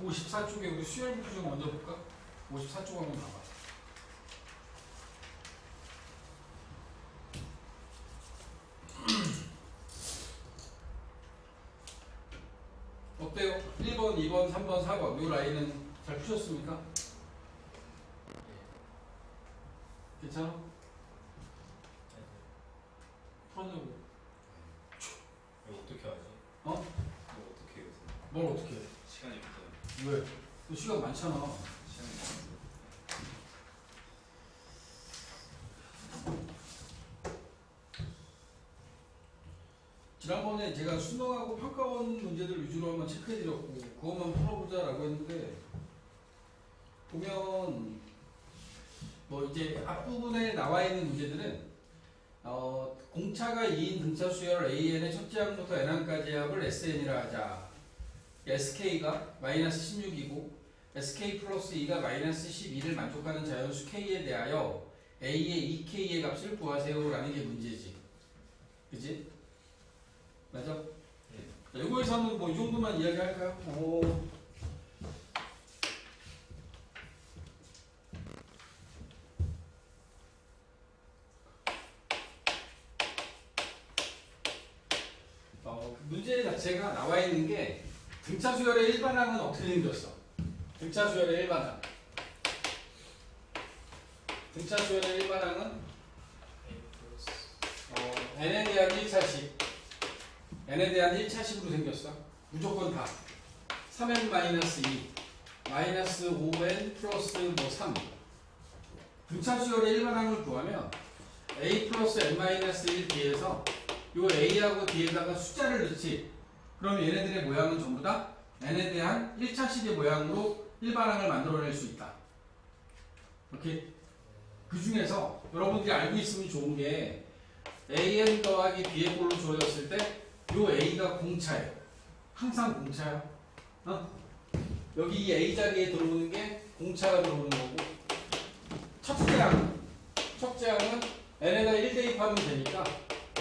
54쪽에 우리 수열 구조 좀 먼저 볼까? 54쪽 한번 봐봐. 어때요? 1번, 2번, 3번, 4번 이 라인은 잘 푸셨습니까? 괜찮아? 풀어내고. 이거 어떻게 하지? 어? 이거 어떻게 해요? 뭘 어떻게 해? 시간이 없어요. 왜? 너 시간 많잖아. 시간이 없어요. 지난번에 제가 수능하고 평가원 문제들 위주로 한번 체크해드렸고 그것만 풀어보자라고 했는데 보면 뭐 이제 앞부분에 나와 있는 문제들은 공차가 2인 등차 수열 AN의 첫째 항부터 N항까지 합을 SN이라 하자. SK가 마이너스 16이고 SK 플러스 2가 마이너스 12를 만족하는 자연수 K에 대하여 A의 2K의 값을 구하세요 라는 게 문제지. 그치? 맞아? 자, 이거에서는 뭐 이 정도만 이야기할까요? 문제 자체가 나와 있는 게 등차 수열의 일반항은 어떻게 생겼어? 등차 수열의 일반항. 등차 수열의 일반항은 n에 대한 1차식 n에 대한 1차식으로 생겼어. 무조건 다 3n-2 마이너스 5n 플러스 뭐 3. 등차 수열의 일반항을 구하면 a 플러스 n-1 뒤에서 요 a하고 d에다가 숫자를 넣지. 그럼 얘네들의 모양은 전부 다 n에 대한 1차식의 모양으로 일반항을 만들어낼 수 있다. 오케이? 그 중에서 여러분들이 알고 있으면 좋은 게 an 더하기 b의 꼴로 주어졌을 때 요 a가 공차예요. 항상 공차야. 여기 이 a 자리에 들어오는 게 공차가 들어오는 거고 첫째 항은 n에다 1 대입하면 되니까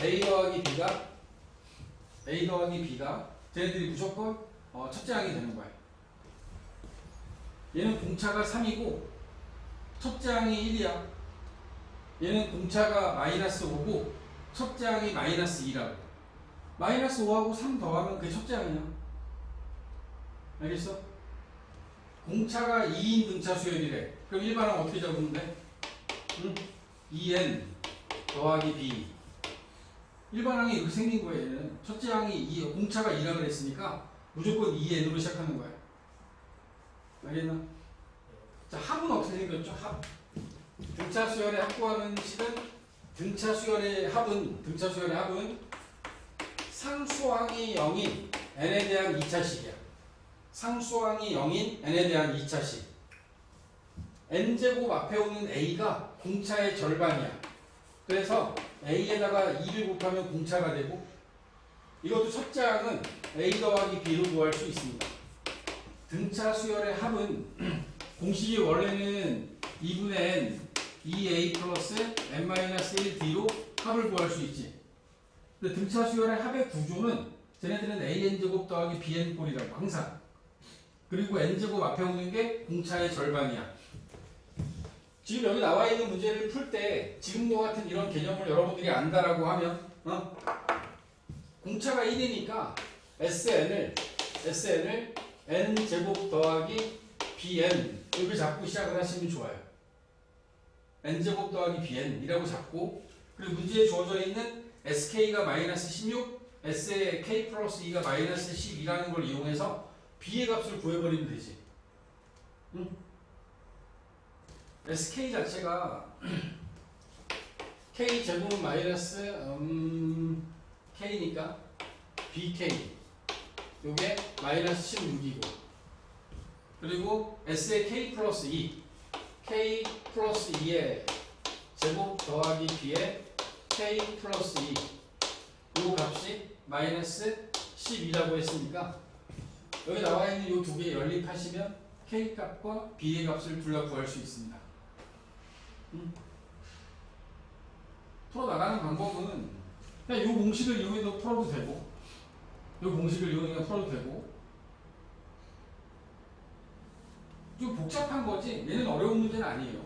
a 더하기 b가 쟤네들이 무조건 첫째 항이 되는 거야. 얘는 공차가 3이고 첫째 항이 1이야. 얘는 공차가 마이너스 5고 첫째 항이 마이너스 2라고. 마이너스 5하고 3 더하면 그게 첫째 항이야. 알겠어? 공차가 2인 등차 수열이래. 그럼 일반항 어떻게 잡으면 돼? 2n 더하기 b. 일반항이 이렇게 생긴 거예요. 얘는. 첫째 항이 공차가 2라 그랬으니까 무조건 2n으로 시작하는 거야. 알겠나? 자, 합은 어떻게 생겼죠? 합. 등차 수열의 합 구하는 식은 등차 수열의 합은 상수항이 0인 n에 대한 2차식이야. 상수항이 0인 n에 대한 2차식. n제곱 앞에 오는 a가 공차의 절반이야. 그래서 a에다가 2를 곱하면 공차가 되고 이것도 첫째 항은 a 더하기 b로 구할 수 있습니다. 등차 수열의 합은 공식이 원래는 2분의 n 2a 플러스 n-1d로 합을 구할 수 있지. 근데 등차 수열의 합의 구조는 쟤네들은 an제곱 더하기 bn꼴이라고 항상. 그리고 n제곱 앞에 오는 게 공차의 절반이야. 지금 여기 나와 있는 문제를 풀 때 지금과 같은 이런 개념을 여러분들이 안다라고 하면 공차가 1이니까 SN을 n제곱 더하기 bn 이렇게 잡고 시작을 하시면 좋아요. n제곱 더하기 bn이라고 잡고 그리고 문제에 주어져 있는 sk가 마이너스 16 s의 k 플러스 2가 마이너스 12라는 걸 이용해서 b의 값을 구해버리면 되지. sk 자체가 k 제곱은 마이너스 k니까 bk 요게 마이너스 16이고 그리고 s의 k 플러스 2 k 플러스 2의 제곱 더하기 b의 k 플러스 2 요 값이 마이너스 12라고 했으니까 여기 나와 있는 요 두 개 연립하시면 k 값과 b의 값을 둘 다 구할 수 있습니다. 풀어나가는 방법은 그냥 요 공식을 이용해서 풀어도 되고 요 공식을 이용해서 풀어도 되고 좀 복잡한 거지. 얘는 어려운 문제는 아니에요.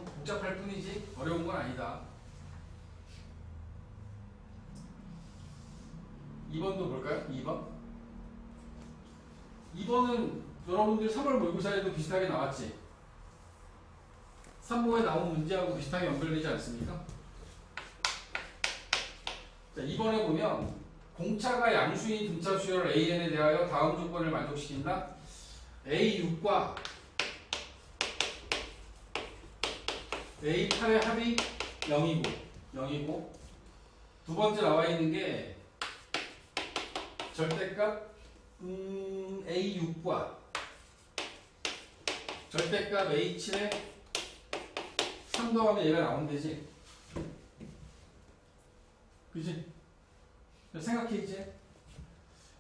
복잡할 뿐이지 어려운 건 아니다. 2번도 볼까요? 2번. 2번은 여러분들 3월 모의고사에도 비슷하게 나왔지. 3모에 나온 문제하고 비슷하게 연결되지 않습니까? 자, 2번에 보면 공차가 양수인 등차 수열 AN에 대하여 다음 조건을 만족시킨다. A6과 A8의 합이 0이고 두 번째 나와 있는 게 절대값 A6과 절대값 A7의 3 더하면 얘가 나온대지. 그치? 생각해 이제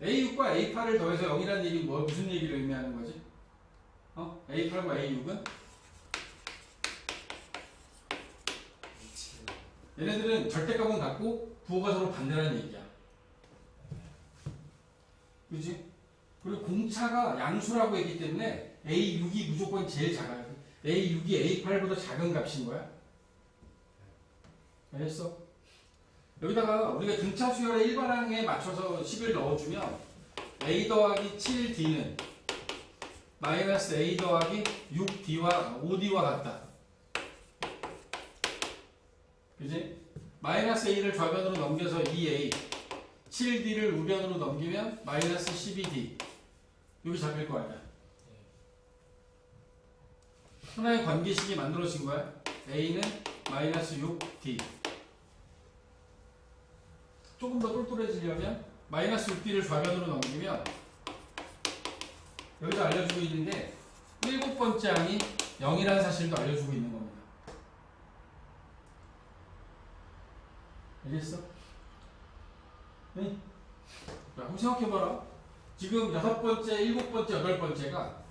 A6과 A8을 더해서 0이라는 얘기 무슨 얘기를 의미하는 거지? A8과 A6은 얘네들은 절대값은 같고 부호가 서로 반대라는 얘기야. 그치? 그리고 공차가 양수라고 했기 때문에 A6이 무조건 제일 작아요. A6이 A8보다 작은 값인 거야. 알겠어? 여기다가 우리가 등차 수열의 일반항에 맞춰서 식을 넣어주면 A 더하기 7D는 마이너스 A 더하기 6D와 5D와 같다. 그지? 마이너스 A를 좌변으로 넘겨서 2A 7D를 우변으로 넘기면 마이너스 12D 여기 잡힐 거 아니야. 하나의 관계식이 만들어진 거야. A는 마이너스 6D. 조금 더 똘똘해지려면 마이너스 6D를 좌변으로 넘기면 여기서 알려주고 있는 게 일곱 번째 항이 0이라는 사실도 알려주고 있는 겁니다. 알겠어? 응? 자, 한번 생각해봐라. 지금 여섯 번째, 일곱 번째, 여덟 번째가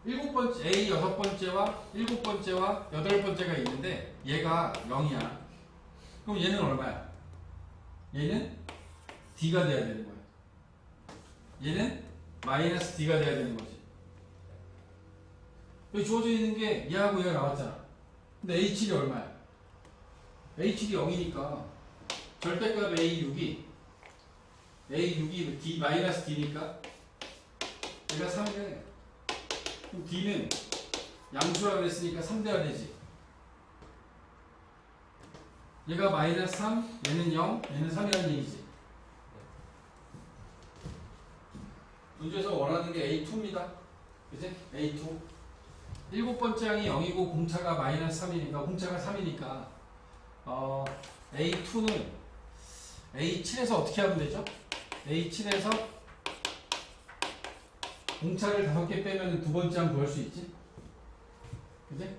일곱 번째, A 여섯 번째와 일곱 번째와 여덟 번째가 있는데 얘가 0이야. 그럼 얘는 얼마야? 얘는 D가 돼야 되는 거야. 얘는 마이너스 D가 돼야 되는 거지. 여기 주어져 있는 게 얘하고 얘가 나왔잖아. 근데 H7이 얼마야? H7이 0이니까 절대값 A6이 D 마이너스 D니까 얘가 3이래. 그럼 D는 양수라고 그랬으니까 3대가 되지. 얘가 마이너스 3, 얘는 0, 얘는 3이라는 얘기지. 문제에서 원하는 게 A2입니다. 그치? A2. 일곱 번째 항이 0이고 공차가 마이너스 3이니까, 공차가 3이니까, A2는 A7에서 어떻게 하면 되죠? A7에서 공차를 5개 빼면 두 번째 항 구할 수 있지? 그치?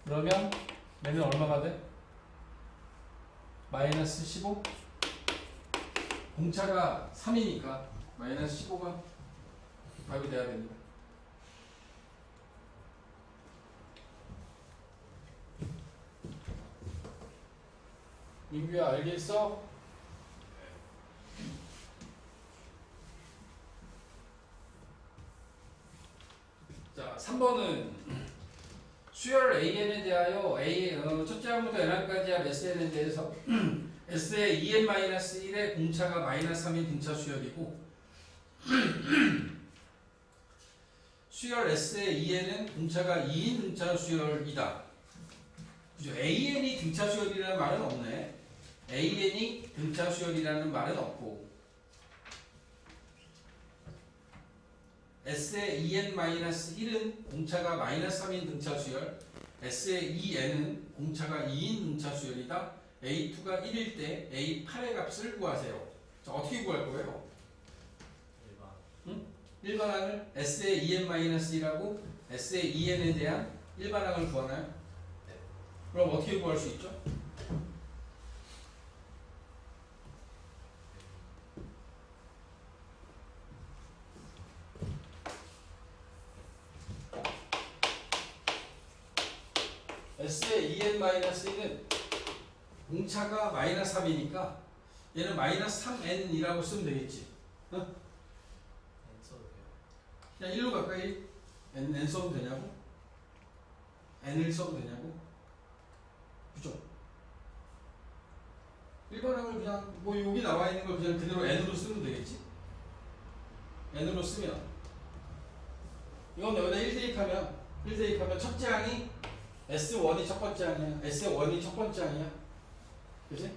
그러면 얘는 얼마가 돼? 마이너스 15? 공차가 3이니까 마이너스 15가 답이 돼야 됩니다. 민규야 알겠어? 자, 3번은 수열 AN에 대하여 첫째 항부터 n항까지 한 SN에 대해서 S의 2n-1의 공차가 마이너스 3인 등차 수열이고 수열 S의 2n은 공차가 2인 등차 수열이다. 그죠? AN이 등차 수열이라는 말은 없네. AN이 등차 수열이라는 말은 없고 S의 2n-1은 공차가 마이너스 3인 등차 수열, S의 2n은 공차가 2인 등차 수열이다. A2가 1일 때 A8의 값을 구하세요. 자, 어떻게 구할 거예요? 일반항을 S의 2n-1하고 S의 2n에 대한 일반항을 구하나요? 네. 그럼 어떻게 구할 수 있죠? S의 2n-1은 공차가 마이너스 3이니까 얘는 마이너스 3n이라고 쓰면 되겠지. 어? 그냥 1로 가까이 n 써도 되냐고? n을 써도 되냐고? 그죠? 일반항을 그냥 뭐 여기 나와 있는 걸 그냥 그대로 n으로 쓰면 되겠지? n으로 쓰면 이건 여기다 1 대입하면 첫째 항이 S1이 첫 번째 항이야. S1이 첫 번째 항이야. 그지?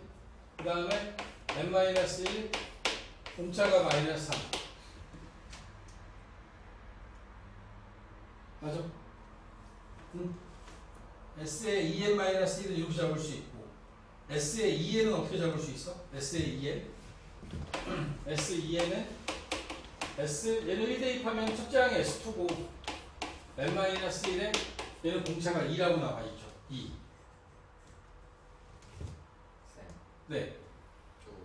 그 다음에 n-1 공차가 마이너스 3 맞아? 응? S의 2n-1을 이렇게 잡을 수 있고 S의 2n은 어떻게 잡을 수 있어? S의 2n S2n은 얘는 1 대입하면 첫째 항이 S2고 n-1에 얘는 공차가 2라고 나와 있죠. 2. 쌤, 네. 저거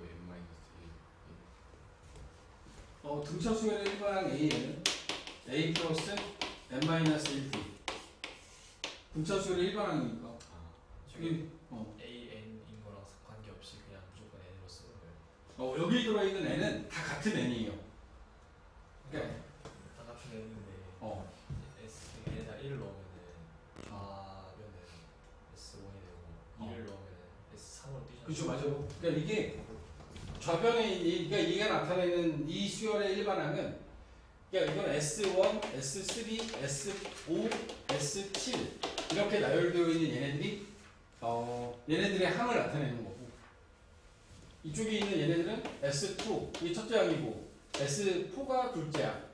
n-1 등차 수열의 일반항 A는 A 플러스 n-1d 등차 수열의 일반항이니까 저기 어. AN인 거랑 관계없이 그냥 무조건 N으로 쓰는 거예요. 여기 들어있는 n은 다 같은 n이에요. 그러니까 다 같은 N인데 어. N에다 1을 넣으면은 R면은 S1이 되고 2를 넣으면은 S3으로 뛰잖아요. 그렇죠, 맞아요. 그러니까 이게 좌변에 그러니까 얘가 나타내는 이 수열의 일반항은 그러니까 이건 S1, S3, S5, S7 이렇게 나열되어 있는 얘네들이 얘네들의 항을 나타내는 거고 이쪽에 있는 얘네들은 S2 이 첫째 항이고 S4가 둘째 항,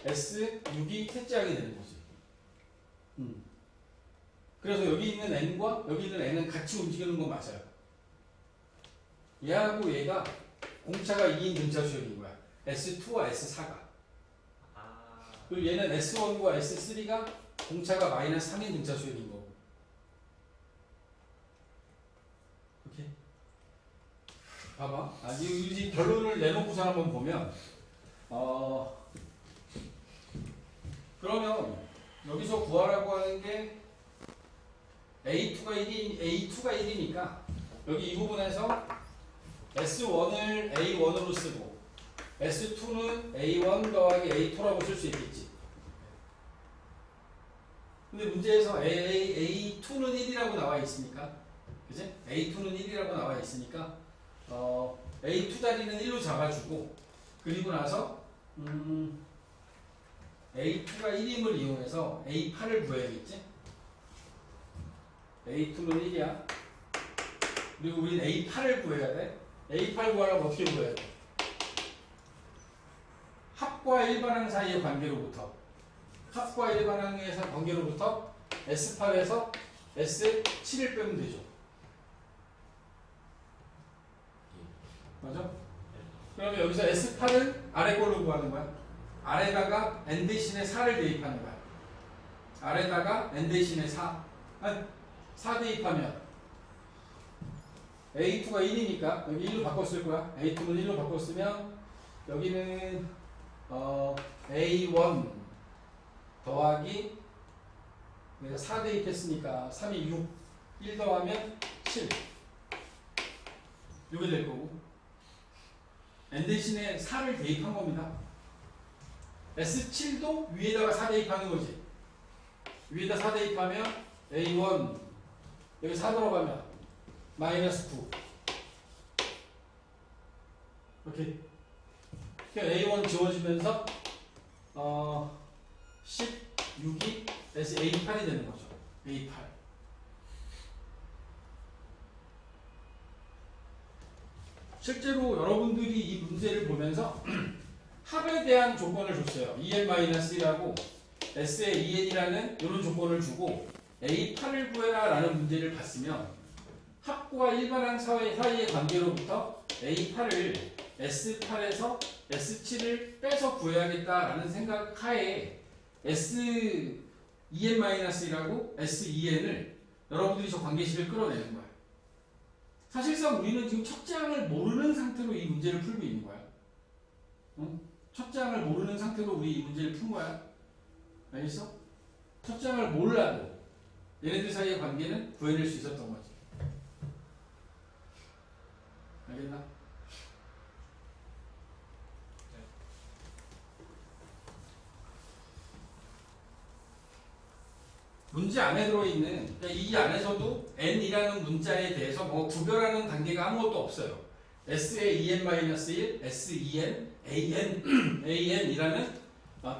S6이 셋째 항이 되는 거지. 그래서 여기 있는 n과 여기 있는 n은 같이 움직이는 건 맞아요. 얘하고 얘가 공차가 2인 등차 수열인 거야. S2와 S4가. 그리고 얘는 S1과 S3가 공차가 마이너스 3인 등차 수열인 거고. 오케이? 봐봐. 이 결론을 내놓고서 한번 보면, 그러면 여기서 구하라고 하는 게 A2가 1이니까 여기 이 부분에서 S1을 A1으로 쓰고 S2는 A1 더하기 A2라고 쓸 수 있겠지. 근데 문제에서 A2는 1이라고 나와 있으니까, 그지? A2는 1이라고 나와 있으니까, A2 자리는 1로 잡아주고, 그리고 나서, A2가 1임을 이용해서 A8을 구해야겠지? A2는 1이야. 그리고 우리는 A8을 구해야 돼. A8 구하려면 어떻게 구해야 돼? 합과 일반항 사이의 관계로부터 합과 일반항의 관계로부터 S8에서 S7을 빼면 되죠. 맞아? 그러면 여기서 S8은 아래 걸로 구하는 거야. 아래다가 n 대신에 4를 대입하는 거야. 아래다가 n 대신에 4. 아니, 4 대입하면 A2가 1이니까 여기 1로 바꿨을 거야. A2는 1로 바꿨으면 여기는 A1 더하기 4 대입했으니까 3이 6 1 더하면 7 이게 될 거고 n 대신에 4를 대입한 겁니다. S7도 위에다가 4 대입하는 거지. 위에다 4 대입하면 A1 여기 4 들어가면 마이너스 9 이렇게 A1 지워지면서 16이 A8이 되는 거죠. A8 실제로 여러분들이 이 문제를 보면서 합에 대한 조건을 줬어요. 2n-1하고 S의 2n이라는 이런 조건을 주고 A8을 구해라 라는 문제를 봤으면 합과 일반항 사이의 관계로부터 A8을 S8에서 S7을 빼서 구해야겠다라는 생각 하에 S2n-1하고 S2n을 여러분들이 저 관계식을 끌어내는 거야. 사실상 우리는 지금 첫째 항을 모르는 상태로 이 문제를 풀고 있는 거야. 응? 첫째 항을 모르는 상태로 우리 이 문제를 푼 거야. 알겠어? 첫째 항을 몰라도 얘네들 사이의 관계는 구해낼 수 있었던 거지. 알겠나? 문제 안에 들어있는 그러니까 이 안에서도 n이라는 문자에 대해서 뭐 구별하는 단계가 아무것도 없어요. SAEN-1, SEN, AN이라는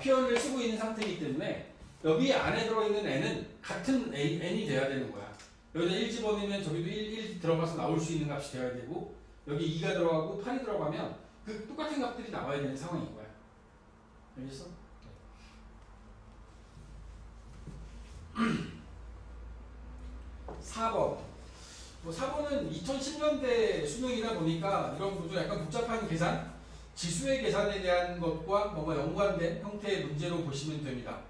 표현을 쓰고 있는 상태이기 때문에 여기 안에 들어있는 n은 같은 n이 돼야 되는 거야. 여기다 1 집어넣으면 저기도 1 들어가서 나올 수 있는 값이 돼야 되고 여기 2가 들어가고 8이 들어가면 그 똑같은 값들이 나와야 되는 상황인 거야. 알겠어? 4번. 뭐 4번은 2010년대 수능이다 보니까 이런 것도 약간 복잡한 계산, 지수의 계산에 대한 것과 뭐가 연관된 형태의 문제로 보시면 됩니다.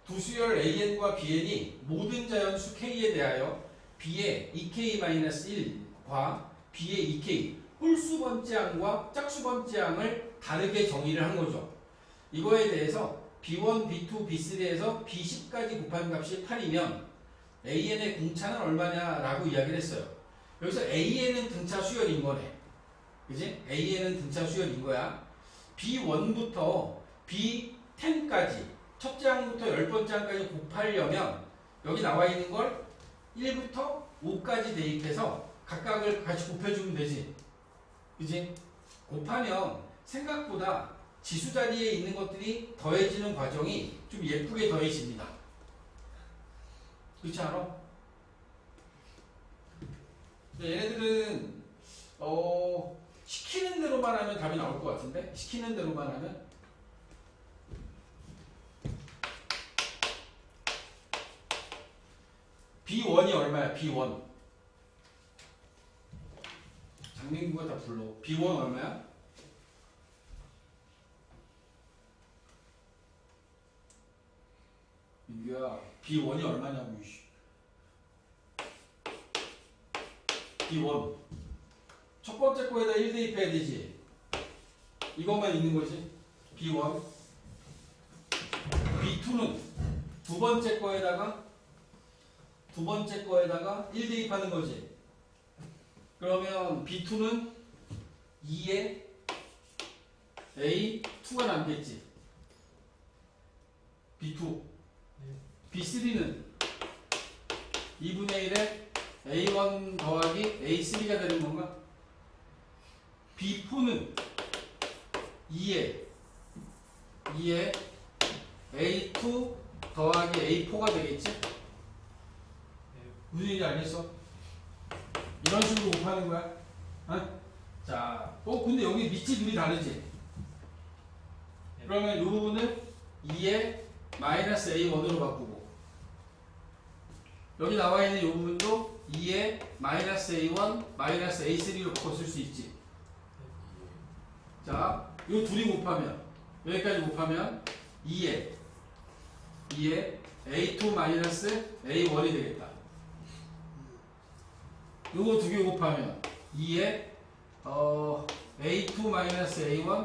두 수열 AN과 BN이 모든 자연수 K에 대하여 B의 EK-1과 B의 EK, 홀수 번째항과 짝수 번째항을 다르게 정의를 한 거죠. 이거에 대해서 B1, B2, B3에서 B10까지 곱한 값이 8이면 AN의 공차는 얼마냐라고 이야기를 했어요. 여기서 AN은 등차 수열인 거네. 그지? AN은 등차 수열인 거야. B1부터 B10까지 첫째 항부터 10번째 항까지 곱하려면 여기 나와 있는 걸 1부터 5까지 대입해서 각각을 같이 곱해주면 되지. 그지? 곱하면 생각보다 지수 자리에 있는 것들이 더해지는 과정이 좀 예쁘게 더해집니다. 그렇지 않아? 얘네들은 시키는 대로만 하면 답이 나올 것 같은데? 시키는 대로만 하면 B1이 얼마야? B1 장민구가 다 불러. B1 얼마야? 민규야 B1이 얼마냐고. B1 첫 번째 거에다 1 대입해야 되지. 이것만 있는 거지. B1 B2는 두 번째 거에다가 1 대입하는 거지. 그러면 B2는 2에 A2가 남겠지. B2 B3는 2분의 1에 A1 더하기 A3가 되는 건가? B4는 2에 A2 더하기 A4가 되겠지? 무슨 얘기인지 알겠어? 이런 식으로 곱하는 거야. 어? 자, 근데 여기 밑이 둘이 다르지? 그러면 이 부분을 2에 마이너스 A1으로 바꾸고 여기 나와 있는 이 부분도 2에 마이너스 A1, 마이너스 A3로 바꿔 쓸 수 있지. 자, 이 둘이 곱하면 여기까지 곱하면 2에 A2 마이너스 A1이 되겠다. 요거 두 개 곱하면 2에 A2 마이너스 A1,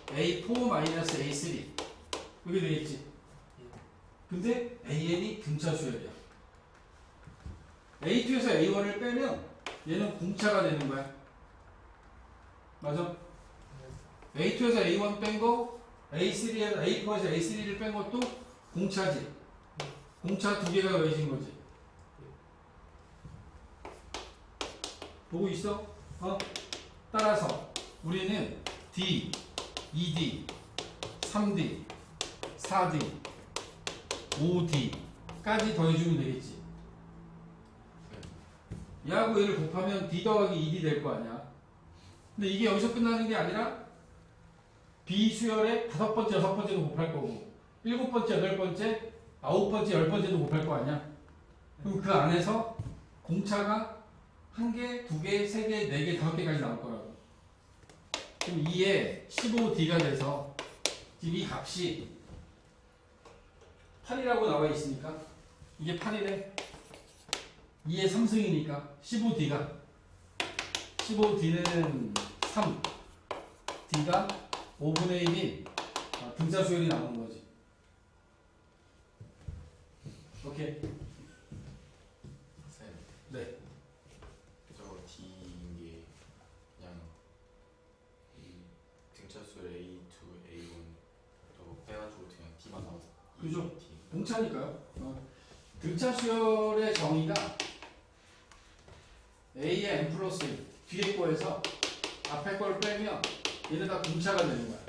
A4 마이너스 A3 이렇게 되겠지. 근데 AN이 등차 수열이야. A2에서 A1을 빼면 얘는 공차가 되는 거야. 맞아? A2에서 A1 뺀 거, A3에서 A4에서 A3를 뺀 것도 공차지. 공차 두 개가 더해진 거지. 보고 있어? 따라서 우리는 D, 2D, 3D, 4D, 5D까지 더해주면 되겠지. 얘하고 얘를 곱하면 D 더하기 2D 될 거 아니야. 근데 이게 여기서 끝나는 게 아니라 B 수열에 5번째, 6번째도 곱할 거고 7번째, 8번째, 9번째, 10번째도 곱할 거 아니야. 그럼 그 안에서 공차가 1개, 2개, 3개, 4개, 5개까지 나올 거라고. 그럼 2에 15D가 돼서 지금 이 값이 8이라고 나와 있으니까 이게 8이래. 2의 3승이니까 15D는 3, D가 5분의 1인 등차 수열이 나오는 거지. 오케이. 쌤, 네. 저거 D인 게 그냥 이 등차수 A2, A1 저거 빼가지고 그냥 D만 나와서 그죠? D. 공차니까요. 등차 수열의 정의가 A의 n 플러스 1 뒤에 거에서 앞에 걸 빼면 얘네 다 공차가 되는 거야.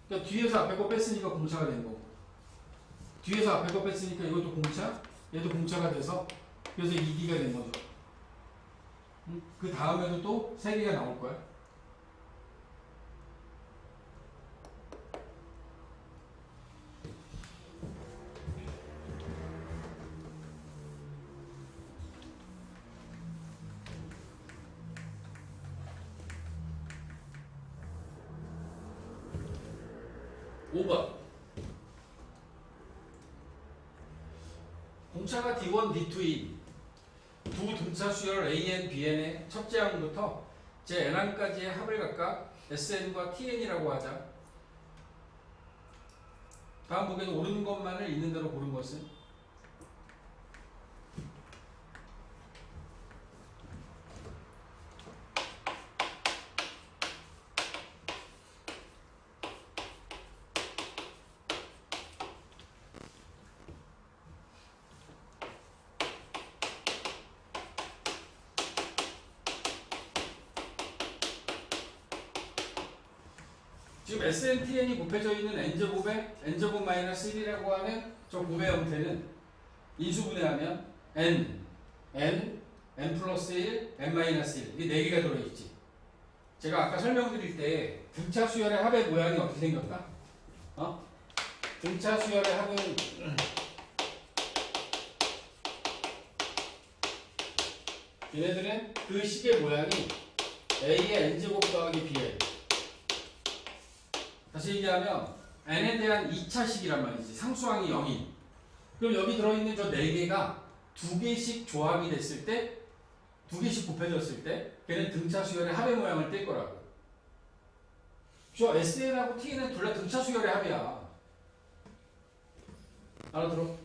그러니까 뒤에서 앞에 거 뺐으니까 공차가 되는 거고, 뒤에서 앞에 거 뺐으니까 이것도 공차, 얘도 공차가 돼서 그래서 2D가 된 거죠. 그 다음에도 또 3개가 나올 거야. (5번) 공차가 D1, D2인 두 등차 수열 AN, BN의 첫째 항부터 제 N항까지의 합을 각각 SN과 TN이라고 하자. 다음 보기에는 옳은 것만을 있는 대로 고른 것은 지금 SNTN이 곱해져 있는 n제곱에 n제곱 마이너스 1이라고 하면 저 곱의 형태는 인수분해하면 n 플러스 1, n 마이너스 1 이게 4개가 들어있지. 제가 아까 설명드릴 때 등차 수열의 합의 모양이 어떻게 생겼다? 등차 수열의 합은 얘네들은 그 식의 모양이 a의 n제곱 더하기 bn, 다시 얘기하면 n에 대한 2차식이란 말이지. 상수항이 0인. 그럼 여기 들어있는 저 4개가 2개씩 조합이 됐을 때, 2개씩 곱해졌을 때 걔는 등차 수열의 합의 모양을 띨 거라고. 저 SN하고 TN은 둘 다 등차 수열의 합이야. 알아들어?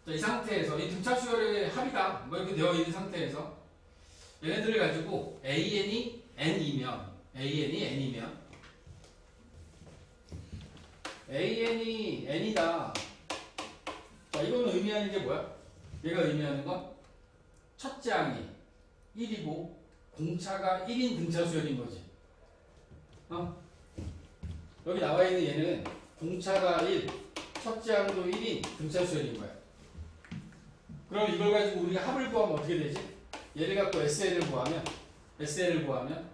자, 이 상태에서 이 등차 수열의 합이다 뭐 이렇게 되어 있는 상태에서 얘네들을 가지고 AN이 N이면 AN이 N이다. 자, 이거는 의미하는 게 뭐야? 얘가 의미하는 건 첫째 항이 1이고 공차가 1인 등차 수열인 거지. 여기 나와 있는 얘는 공차가 1, 첫째 항도 1인 등차 수열인 거야. 그럼 이걸 가지고 우리가 합을 구하면 어떻게 되지? 얘를 갖고 SN을 구하면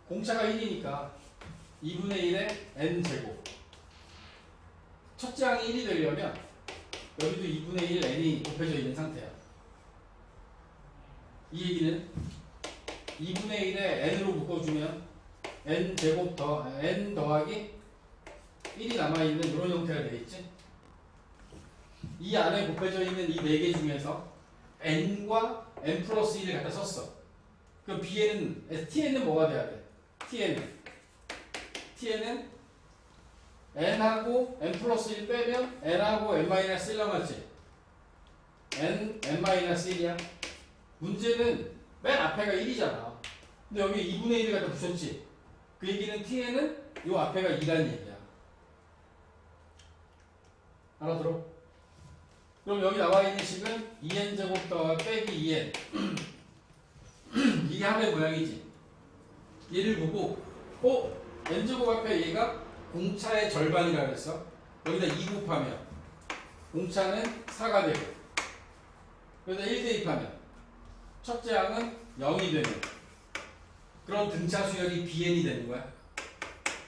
공차가 1이니까 2분의 1의 n제곱, 첫째 항이 1이 되려면 여기도 2분의 1 n이 곱해져 있는 상태야. 이 얘기는 2분의 1에 n으로 묶어주면 n제곱 n 더하기 1이 남아있는 이런 형태가 되겠지. 이 안에 곱해져 있는 이 4개 중에서 n과 n 플러스 1을 갖다 썼어. 그럼 tn은 뭐가 돼야 돼? tn은 n하고 n 플러스 1 빼면 n하고 n 마이너스 1 남았지. n 마이너스 1이야. 문제는 맨 앞에가 1이잖아. 근데 여기 2분의 1을 갖다 붙였지. 그 얘기는 tn은 요 앞에가 2라는 얘기야. 알아들어? 그럼 여기 나와 있는 식은 2n제곱 더하기 빼기 2n 이게 합의 모양이지. 얘를 보고 n제곱 앞에 얘가 공차의 절반이라 그랬어. 여기다 2 곱하면 공차는 4가 되고, 여기다 1 대입하면 첫째 항은 0이 되는 그런 등차 수열이 bn이 되는 거야.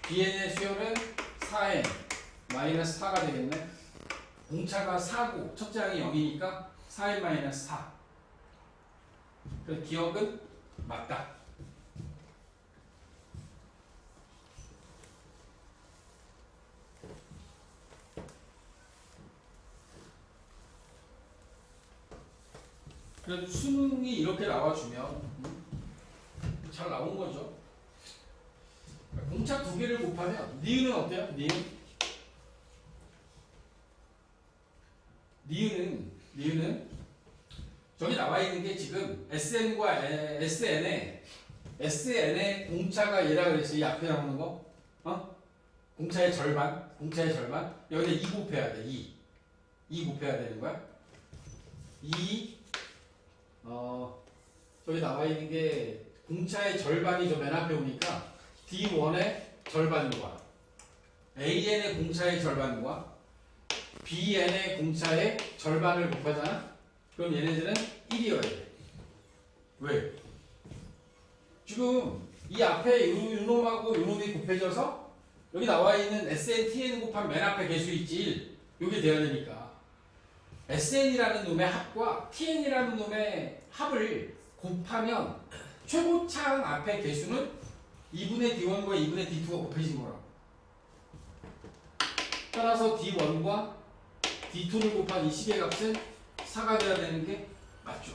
bn의 수열은 4n 마이너스 4가 되겠네. 공차가 4고 첫째 항이 0이니까 4n 마이너스 4. 그래서 기억은 맞다. 그래도 수능이 이렇게 나와주면 잘 나온 거죠. 공차 2개를 곱하면 니은은 어때요? 니은은 저기 나와 있는 게 지금 SN과 SN의 공차가 얘라 그랬어. 이 앞에 나오는 거. 공차의 절반, 공차의 절반. 여기다 2 곱해야 돼. 2 곱해야 되는 거야. 2 저기 나와 있는 게 공차의 절반이 저 맨 앞에 오니까 D1의 절반과 AN의 공차의 절반과 BN의 공차의 절반을 곱하잖아? 그럼 얘네들은 1이어야 돼. 왜? 지금 이 앞에 요 놈하고 요 놈이 곱해져서 여기 나와 있는 SN, TN 곱하면 맨 앞에 개수 있지 1. 요게 돼야 되니까 SN이라는 놈의 합과 TN이라는 놈의 합을 곱하면 최고차항 앞에 개수는 2분의 D1과 2분의 D2가 곱해진 거라고. 따라서 D1과 D2를 곱한 이 식의 값은 4가 돼야 되는 게 맞죠.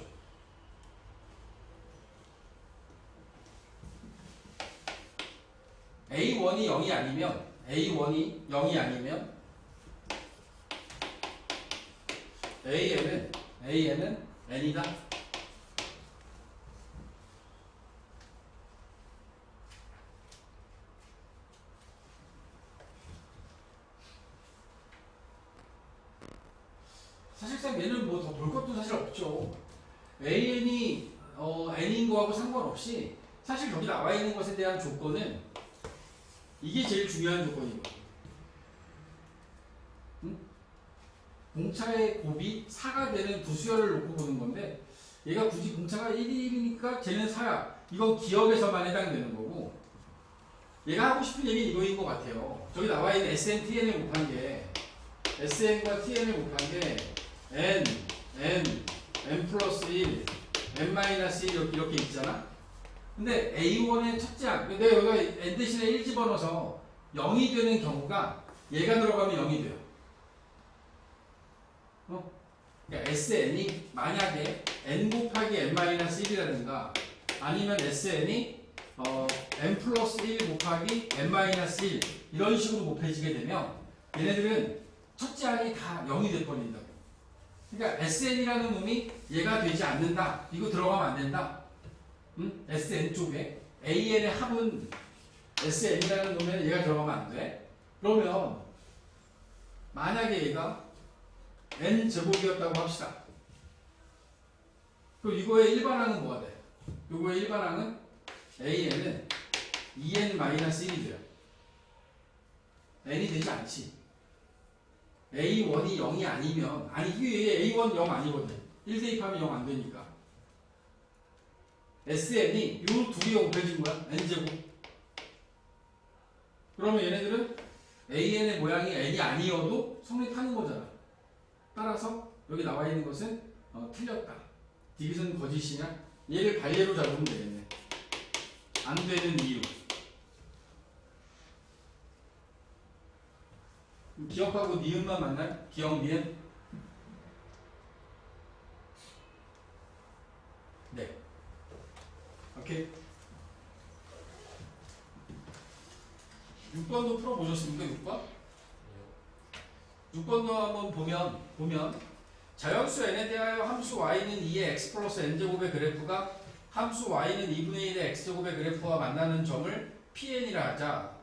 A1이 0이 아니면 A1이 0이 아니면 AN은 N이다. 사실상 얘는 뭐 더 볼 것도 사실 없죠. AN이 N인 거하고 상관없이 사실 여기 나와 있는 것에 대한 조건은 이게 제일 중요한 조건이거든요. 응? 공차의 곱이 4가 되는 두 수열을 놓고 보는 건데 얘가 굳이 공차가 1이니까 쟤는 4야. 이건 기억에서만 해당되는 거고 얘가 하고 싶은 얘기는 이거인 것 같아요. 저기 나와 있는 SN, TN을 곱한 게 SN과 TN을 곱한 게 N 플러스 1, N 마이너스 1 이렇게 있잖아. 근데 A1의 첫째 항, 내가 여기가 N 대신에 1 집어넣어서 0이 되는 경우가 얘가 들어가면 0이 돼요. 그러니까 SN이 만약에 N 곱하기 N 마이너스 1이라든가 아니면 SN이 N 플러스 1 곱하기 N 마이너스 1 이런 식으로 곱해지게 되면 얘네들은 첫째 항이 다 0이 돼버린다고. 그러니까 SN이라는 놈이 얘가 되지 않는다. 이거 들어가면 안 된다. 응? SN 쪽에 AN의 합은 SN이라는 놈에 얘가 들어가면 안 돼. 그러면 만약에 얘가 N 제곱이었다고 합시다. 그럼 이거의 일반항은 뭐가 돼? 이거의 일반항은 AN은 2N-1이 돼요. N이 되지 않지. A1이 0이 아니면 이게 A1 0 아니거든. 1 대입하면 0 안 되니까. SN이 요 둘이 곱해진 거야. N제곱. 그러면 얘네들은 AN의 모양이 N이 아니어도 성립하는 거잖아. 따라서 여기 나와 있는 것은 틀렸다. 디귿은 거짓이냐? 얘를 반례로 잡으면 되겠네. 안 되는 이유. 기억하고 니은만 만나요? 기억, 니은? 네. 오케이. 6번도 풀어보셨습니까? 6번? 6번도 한번 보면 자연수 n에 대하여 함수 y는 2의 x 플러스 n제곱의 그래프가 함수 y는 2분의 1의 x제곱의 그래프와 만나는 점을 Pn이라 하자.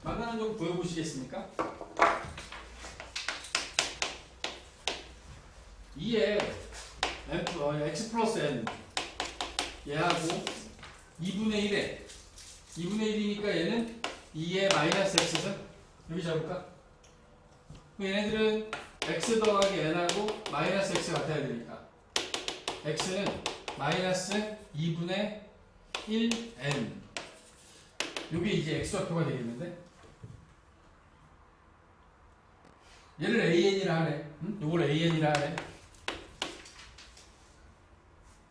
만나는 점 구해보시겠습니까? 2의 x 플러스 n 얘하고 2분의 1이니까 얘는 2의 마이너스 x는 여기 잡을까? 얘네들은 x 더하기 n하고 마이너스 x 같아야 되니까 x는 마이너스 2분의 1n 요게 이제 x좌표가 되겠는데 얘를 AN이라 하래. 응? 요걸 AN이라 하래.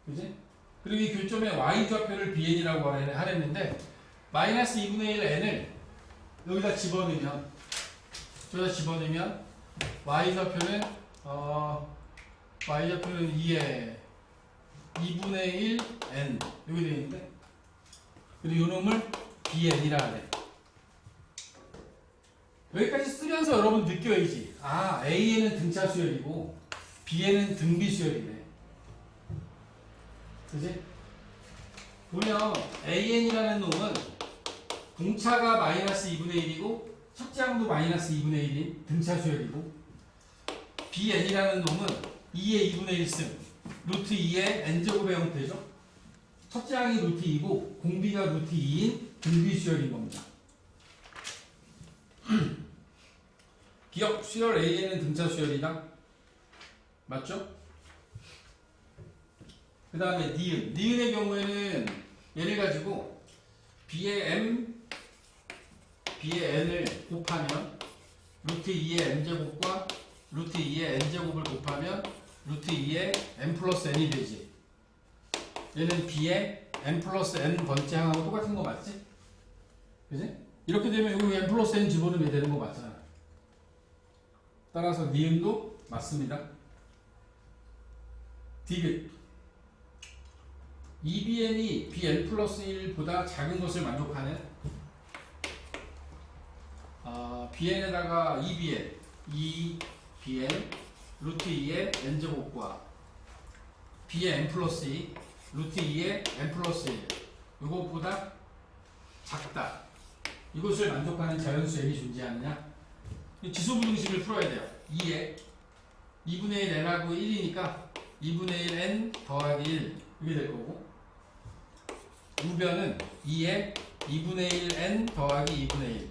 그지? 그리고 이 교점에 Y좌표를 BN이라고 하랬는데 마이너스 2분의 1 N을 여기다 집어넣으면 Y좌표는 Y좌표는 2에 2분의 1 N 여기 되어있는데 그리고 요 놈을 BN이라 하래. 여기까지 쓰면서 여러분 느껴야지. 아, AN은 등차 수열이고 BN은 등비 수열이네. 그지? 보면 AN이라는 놈은 공차가 마이너스 2분의 1이고 첫째 항도 마이너스 2분의 1인 등차 수열이고 bn이라는 놈은 2의 2분의 1승 루트 2의 n제곱의 형태죠. 첫째 항이 루트 2고 공비가 루트 2인 등비 수열인 겁니다. 기억 수열 A에는 등차 수열이다. 맞죠? 그 다음에 니은의 경우에는 얘를 가지고 B의 N을 곱하면 루트 2의 N제곱과 루트 2의 N제곱을 곱하면 루트 2의 N 플러스 N이 되지. 얘는 B의 N 플러스 N 번째 항하고 똑같은 거 맞지? 그지? 이렇게 되면 여기 N 플러스 N 집어넣으면 되는 거 맞잖아. 따라서 니은도 맞습니다. 디귿 EBN이 BN 플러스 1보다 작은 것을 만족하는 BN에다가 EBN 루트 2의 N제곱과 B의 N 플러스 2 루트 2의 N 플러스 1 이것보다 작다. 이것을 만족하는 자연수 N이 존재하느냐? 지소부등식을 풀어야 돼요. 2에 2분의 1 N하고 1이니까 2분의 1 N 더하기 1 이게 될 거고 우변은 2에 2분의 1 N 더하기 2분의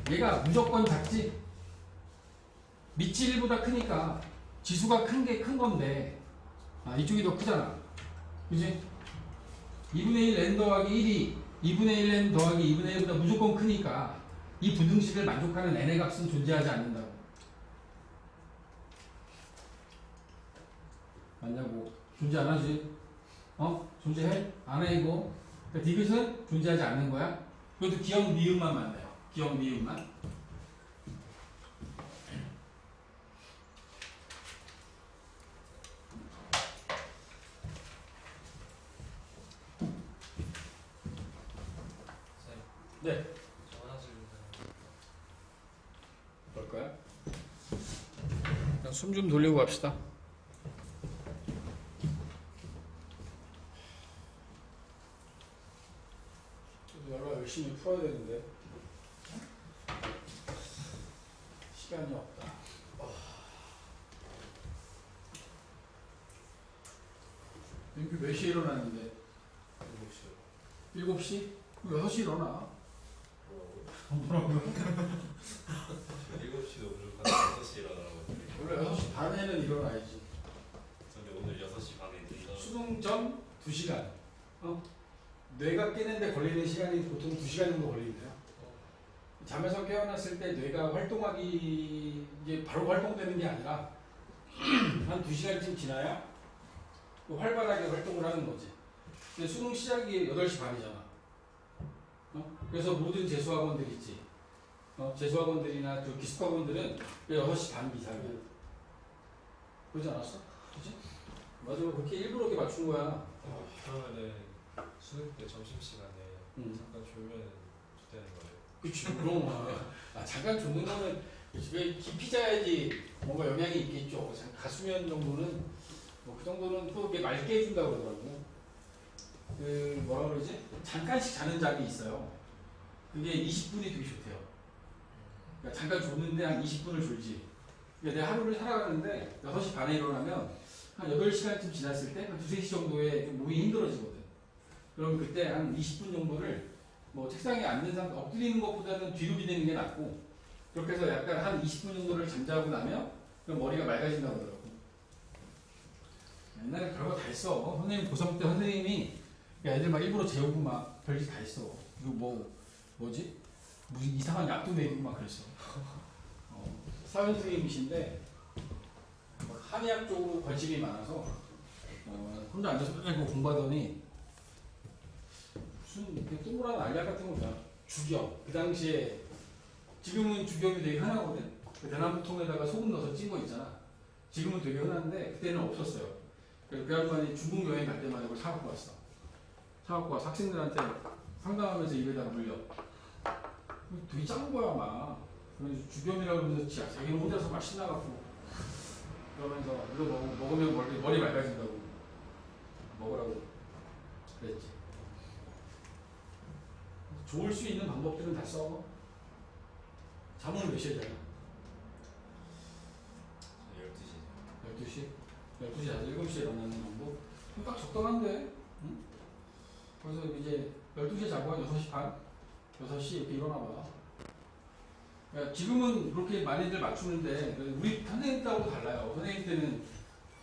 1 얘가 무조건 작지? 밑이 1보다 크니까 지수가 큰 게 큰 건데 이쪽이 더 크잖아. 그지? 2분의 1 N 더하기 1이 2분의 1 N 더하기 2분의 1보다 무조건 크니까 이 부등식을 만족하는 N의 값은 존재하지 않는다고. 맞냐고. 존재 안 하지? 존재해? 안 해, 이거? 그러니까 디귿은 존재하지 않는 거야? 이것도 기억 미음만 맞나요? 기억 미음만? 네. 저 화장실 볼까요? 숨 좀 돌리고 갑시다. 연락 열심히 풀어야 되는데 시간이 없다. 민규 몇 시에 일어나는데? 7시요. 7시? 6시 일어나. 뭐라고요? 7시도 무조건 6시에 일어나라고 했는데 원래 6시 반에는 일어나야지. 근데 오늘 6시 반에 일어나 수능 전 2시간. 뇌가 깨는데 걸리는 시간이 보통 2시간 정도 걸린대요. 잠에서 깨어났을 때 뇌가 활동하기 이제 바로 활동되는 게 아니라 한 2시간쯤 지나야 활발하게 활동을 하는 거지. 근데 수능 시작이 8시 반이잖아. 그래서 모든 재수학원들 있지. 재수학원들이나 그 기숙학원들은 6시 반 이상이야. 그러지 않았어? 그치? 맞아. 그렇게 일부러 이렇게 맞춘 거야. 그러면은 수능 때 점심시간에 잠깐 졸면 좋다는 거예요? 그치. 그럼 잠깐 줬는 거는 왜 깊이 자야지 뭔가 영향이 있겠죠. 가수면 정도는 뭐 그 정도는 또 맑게 해준다고 그러더라고. 그 뭐라 그러지? 잠깐씩 자는 잠이 있어요. 그게 20분이 되게 좋대요. 그러니까 잠깐 줬는데 한 20분을 졸지. 그러니까 내가 하루를 살아가는데 6시 반에 일어나면 한 8시간쯤 지났을 때 한 2~3시 정도에 좀 몸이 힘들어지거든. 그럼 그때 한 20분 정도를 뭐 책상에 앉는 상태, 엎드리는 것보다는 뒤로 비대는 게 낫고 그렇게 해서 약간 한 20분 정도를 잠자고 나면 그럼 머리가 맑아진다고 하더라고. 옛날에 별거 다 했어. 선생님 고3 때 선생님이 애들 막 일부러 재우고 막 별짓 다 했어. 이거 뭐지? 무슨 이상한 약도 내리고 막 그랬어. 사회 선생님이신데 한의학 쪽으로 관심이 많아서 혼자 앉아서 맨날 공부하더니 무슨 이렇게 동그란 알약 같은 거 뭐야? 죽염. 그 당시에 지금은 죽염이 되게 흔하거든. 그 대나무통에다가 소금 넣어서 찐 거 있잖아. 지금은 되게 흔한데 그때는 없었어요. 그래서 그 할머니 중국 여행 갈 때마다 이걸 사갖고 왔어. 사갖고 와서 학생들한테 상담하면서 입에다가 물려. 되게 짠 거야 막. 그래서 죽염이라고 그러면서 자기는 혼자서 막 신나갖고 그러면서 이거 먹으면 머리 맑아진다고 먹으라고 그랬지. 좋을 수 있는 방법들은 다 써. 잠은 몇 시에 자요? 12시. 12시 자서 7시에 일어나는 정도? 그럼 딱 적당한데? 응? 그래서 이제 12시에 자고 한 6시 반? 6시 이렇게 일어나 봐. 그러니까 지금은 그렇게 많이들 맞추는데 우리 선생님 때하고 달라요. 선생님 때는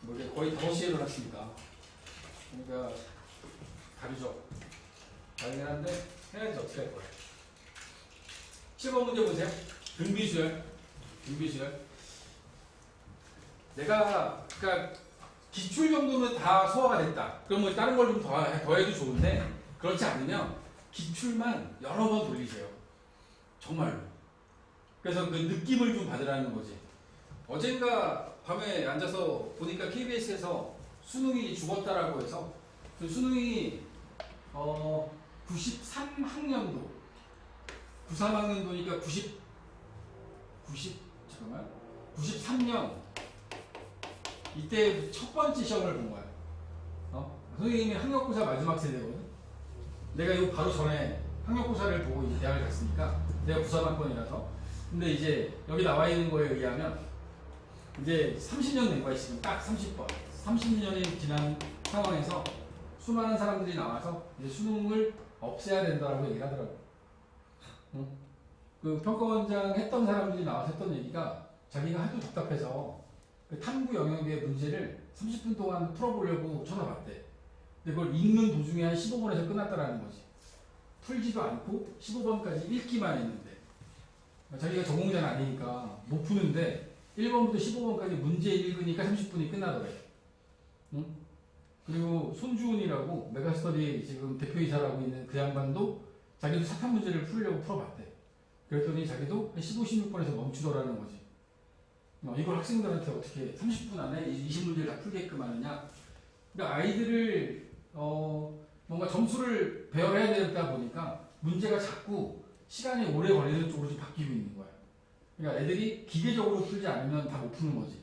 뭐 이렇게 거의 5시에 일어났으니까. 그러니까 다르죠. 다르긴 한데 해야지 어떻게 할 거야. 7번 문제 보세요. 등비수열. 등비수열. 내가 그러니까 기출 정도는 다 소화가 됐다. 그러면 다른 걸 좀 더해도 좋은데 그렇지 않으면 기출만 여러 번 돌리세요. 정말로. 그래서 그 느낌을 좀 받으라는 거지. 어젠가 밤에 앉아서 보니까 KBS에서 수능이 죽었다라고 해서 그 수능이 93학년도 93학년도니까 93년 이때 첫 번째 시험을 본 거야. 선생님이 학력고사 마지막 세대거든. 내가 이거 바로 전에 학력고사를 보고 이제 대학을 갔으니까 내가 93학번이라서. 근데 이제 여기 나와 있는 거에 의하면 이제 30년 된 거야 지금 딱 30번. 30년이 지난 상황에서 수많은 사람들이 나와서 이제 수능을 없애야 된다라고 얘기를 하더라고. 응? 그 평가원장 했던 사람들이 나와서 했던 얘기가 자기가 하도 답답해서 그 탐구 영역의 문제를 30분 동안 풀어보려고 쳐다봤대. 근데 그걸 읽는 도중에 한 15번에서 끝났다라는 거지. 풀지도 않고 15번까지 읽기만 했는데 자기가 전공자는 아니니까 못 푸는데 1번부터 15번까지 문제 읽으니까 30분이 끝나더래. 응? 그리고 손주은이라고 메가스터디 지금 대표이사라고 있는 그 양반도 자기도 사탐 문제를 풀려고 풀어봤대. 그랬더니 자기도 한 15, 16번에서 멈추더라는 거지. 이걸 학생들한테 어떻게 30분 안에 20문제를 다 풀게끔 하느냐. 그러니까 아이들을 뭔가 점수를 배열해야 되다 보니까 문제가 자꾸 시간이 오래 걸리는 쪽으로 좀 바뀌고 있는 거야. 그러니까 애들이 기계적으로 풀지 않으면 다 못 푸는 거지.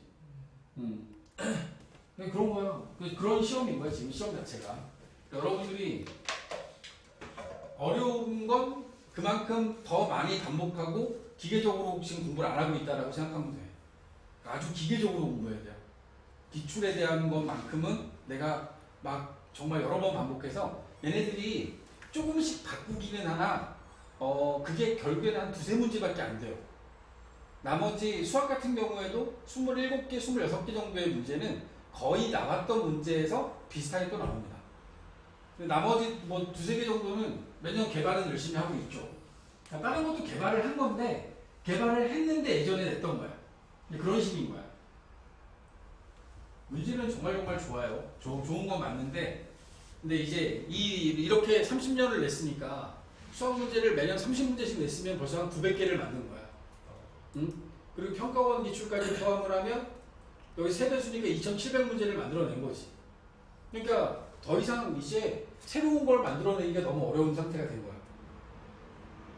그런 거야. 그런 시험인 거야 지금 시험 자체가. 그러니까 여러분들이 어려운 건 그만큼 더 많이 반복하고 기계적으로 지금 공부를 안 하고 있다라고 생각하면 돼. 아주 기계적으로 공부해야 돼요. 기출에 대한 것만큼은 내가 막 정말 여러 번 반복해서 얘네들이 조금씩 바꾸기는 하나 그게 결국에는 한 2-3문제밖에 안 돼요. 나머지 수학 같은 경우에도 27개, 26개 정도의 문제는 거의 나왔던 문제에서 비슷하게 또 나옵니다. 나머지 뭐 2-3개 정도는 매년 개발은 열심히 하고 있죠. 그러니까 다른 것도 개발을 한 건데 개발을 했는데 예전에 냈던 거야. 그런 식인 거야. 문제는 정말 좋아요. 좋은 건 맞는데 근데 이제 이렇게 30년을 냈으니까 수학 문제를 매년 30문제씩 냈으면 벌써 한 900개를 만든 거야. 응? 그리고 평가원 기출까지 포함을 하면 여기 세배수니까 2700문제를 만들어낸 거지. 그러니까 더 이상 이제 새로운 걸 만들어내기가 너무 어려운 상태가 된 거야.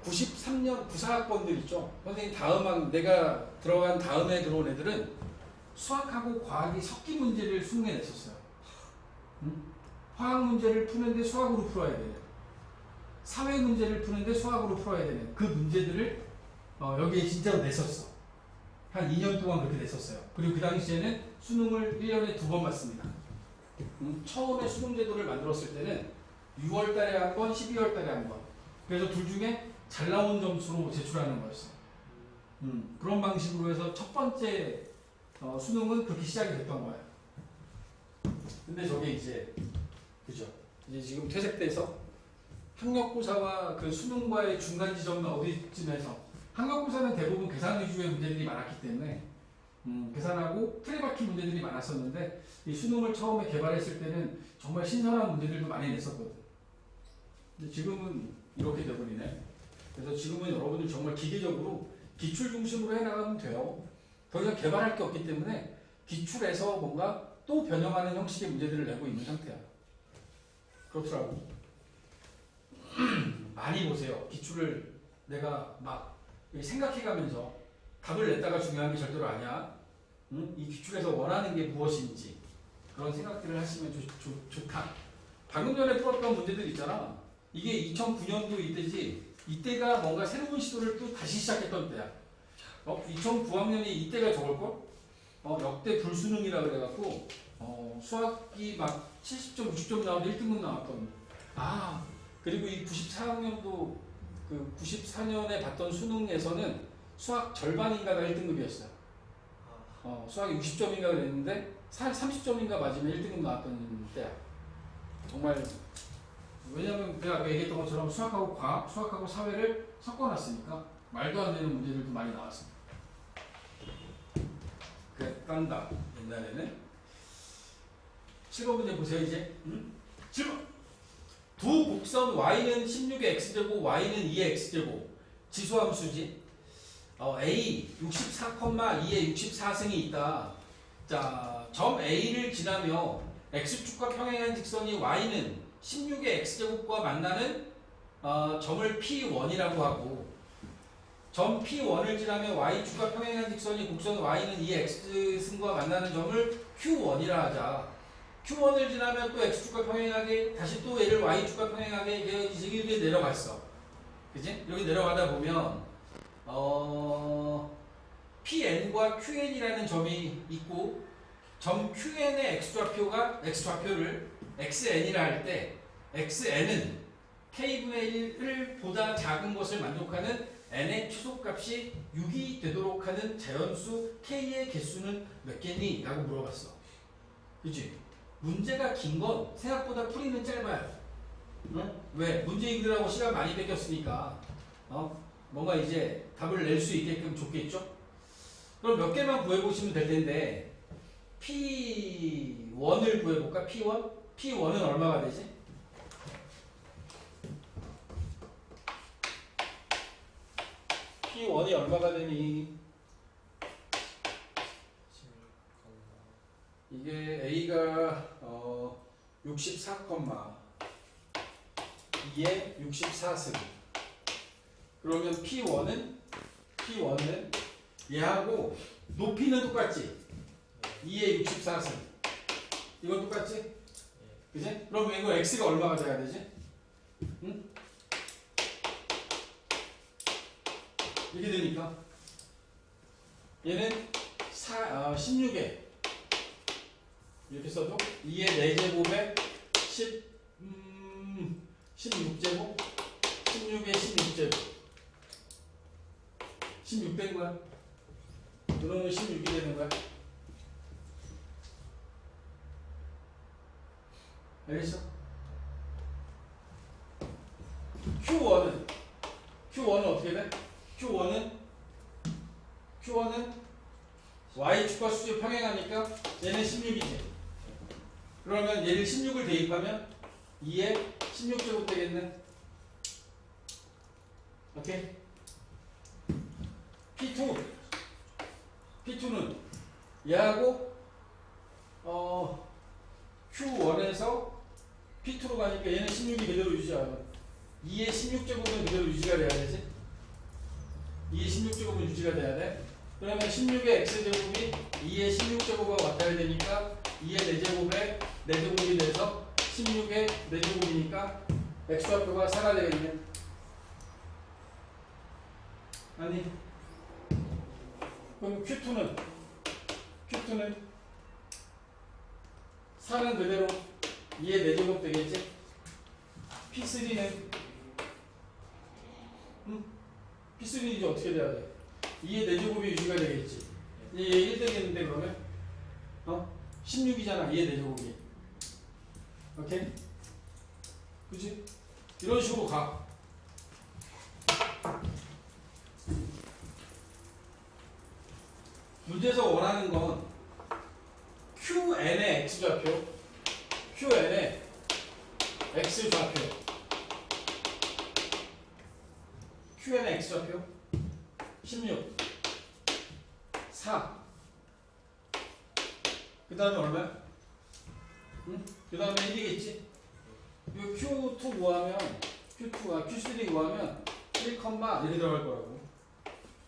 93년 94학번들 있죠. 선생님 내가 들어간 다음에 들어온 애들은 수학하고 과학이 섞인 문제를 수능에 냈었어요. 응? 화학 문제를 푸는데 수학으로 풀어야 되는, 사회 문제를 푸는데 수학으로 풀어야 되는 그 문제들을 여기에 진짜로 냈었어. 한 2년 동안 그렇게 냈었어요. 그리고 그 당시에는 수능을 1년에 2번 봤습니다. 처음에 수능 제도를 만들었을 때는 6월 달에 한 번, 12월 달에 한 번. 그래서 둘 중에 잘 나온 점수로 제출하는 거였어. 그런 방식으로 해서 첫 번째 수능은 그렇게 시작이 됐던 거예요. 근데 저게 이제 그죠? 이제 지금 퇴색돼서 학력고사와 그 수능과의 중간 지점은 어디쯤에서 학력고사는 대부분 계산 위주의 문제들이 많았기 때문에 계산하고 틀에 박힌 문제들이 많았었는데 이 수능을 처음에 개발했을 때는 정말 신선한 문제들도 많이 냈었거든. 근데 지금은 이렇게 돼버리네. 그래서 지금은 여러분들 정말 기계적으로 기출 중심으로 해나가면 돼요. 더 이상 개발할 게 없기 때문에 기출에서 뭔가 또 변형하는 형식의 문제들을 내고 있는 상태야. 그렇더라고. 많이 보세요. 기출을 내가 막 생각해가면서 답을 냈다가 중요한 게 절대로 아니야. 이 기출에서 원하는 게 무엇인지 그런 생각들을 하시면 좋다. 방금 전에 풀었던 문제들 있잖아. 이게 2009년도 이때지 이때가 뭔가 새로운 시도를 또 다시 시작했던 때야. 2009학년이 이때가 저걸걸? 역대 불수능이라 그래갖고 수학이 막 70점, 60점 나오는데 1등급 나왔던. 그리고 이 94학년도 그 94년에 봤던 수능에서는 수학 절반인가가 1등급이었어요. 수학이 60점인가 그랬는데 30점인가 맞으면 1등급 나왔던 때야. 정말 왜냐면 내가 아까 얘기했던 것처럼 수학하고 과학, 수학하고 사회를 섞어놨으니까 말도 안 되는 문제들도 많이 나왔습니다. 그랬단다 옛날에는. 7번 문제 보세요 이제. 7번. 두 곡선 y는 16의 x제곱, y는 2의 x제곱. 지수함수지. a 64,2의 64승이 있다. 자, 점 a를 지나며 x축과 평행한 직선이 y는 16의 x제곱과 만나는 점을 P1이라고 하고, 점 P1을 지나며 y축과 평행한 직선이 곡선 y는 2의 x승과 만나는 점을 Q1이라 하자. Q1을 지나면 또 x축과 평행하게 다시 또 얘를 y축과 평행하게 이렇게 내려갔어. 그지? 여기 내려가다 보면 PN과 QN이라는 점이 있고, 점 QN의 x좌표를 XN이라 할 때 XN은 K분의 1을 보다 작은 것을 만족하는 N의 최소값이 6이 되도록 하는 자연수 K의 개수는 몇 개니? 라고 물어봤어. 그치? 문제가 긴 건 생각보다 풀이는 짧아요. 왜? 문제 읽으라고 시간 많이 뺏겼으니까 뭔가 이제 답을 낼 수 있게끔 줬겠죠? 그럼 몇 개만 구해보시면 될 텐데, P1을 구해볼까? P1? P1은 얼마가 되지? P1이 얼마가 되니? 이게 A가 64, 2에 64승. 그러면 P1은 얘하고 높이는 똑같지? 2에 64승. 이건 똑같지? 그지? 그럼 이거 X가 얼마가 돼야 되지? 응? 이렇게 되니까 얘는 16에 이렇게 써도 2의 4제곱에 16제곱, 16에 16제곱, 16 된 거야. 그러면 16이 되는 거야. 알겠어? Q1은 어떻게 돼? Q1은 Y축과 수직 평행하니까 얘는 16이지. 그러면 얘를 16을 대입하면 2에 16제곱 되겠네. 오케이? P2는 얘하고 Q1에서 P2로 가니까 얘는 16이 그대로 유지하고 2의 16제곱은 그대로 유지가 돼야 되지. 2의 16제곱은 유지가 돼야 돼. 그러면 16의 x제곱이 2의 16제곱과 같아야 되니까 2의 4제곱에 4제곱이 돼서 16의 4제곱이니까 x좌표가 4가 되겠네. 아니, 그럼 Q2는 4는 그대로 2의 4제곱 되겠지? P3는 P3는 이제 어떻게 돼야 돼? 2의 4제곱이 유지가 되겠지. 얘 1 되겠는데 그러면? 16이잖아 2의 4제곱이. 오케이? 그치? 이런 식으로 가. 문제에서 원하는 건 QN의 X좌표, QN의 X좌표, QN의 X좌표 16, 4. 그 다음에 얼마야? 그 다음에 1이겠지? 이 Q2 구하면, Q3 구하면 1, 이렇게 들어갈 거라고.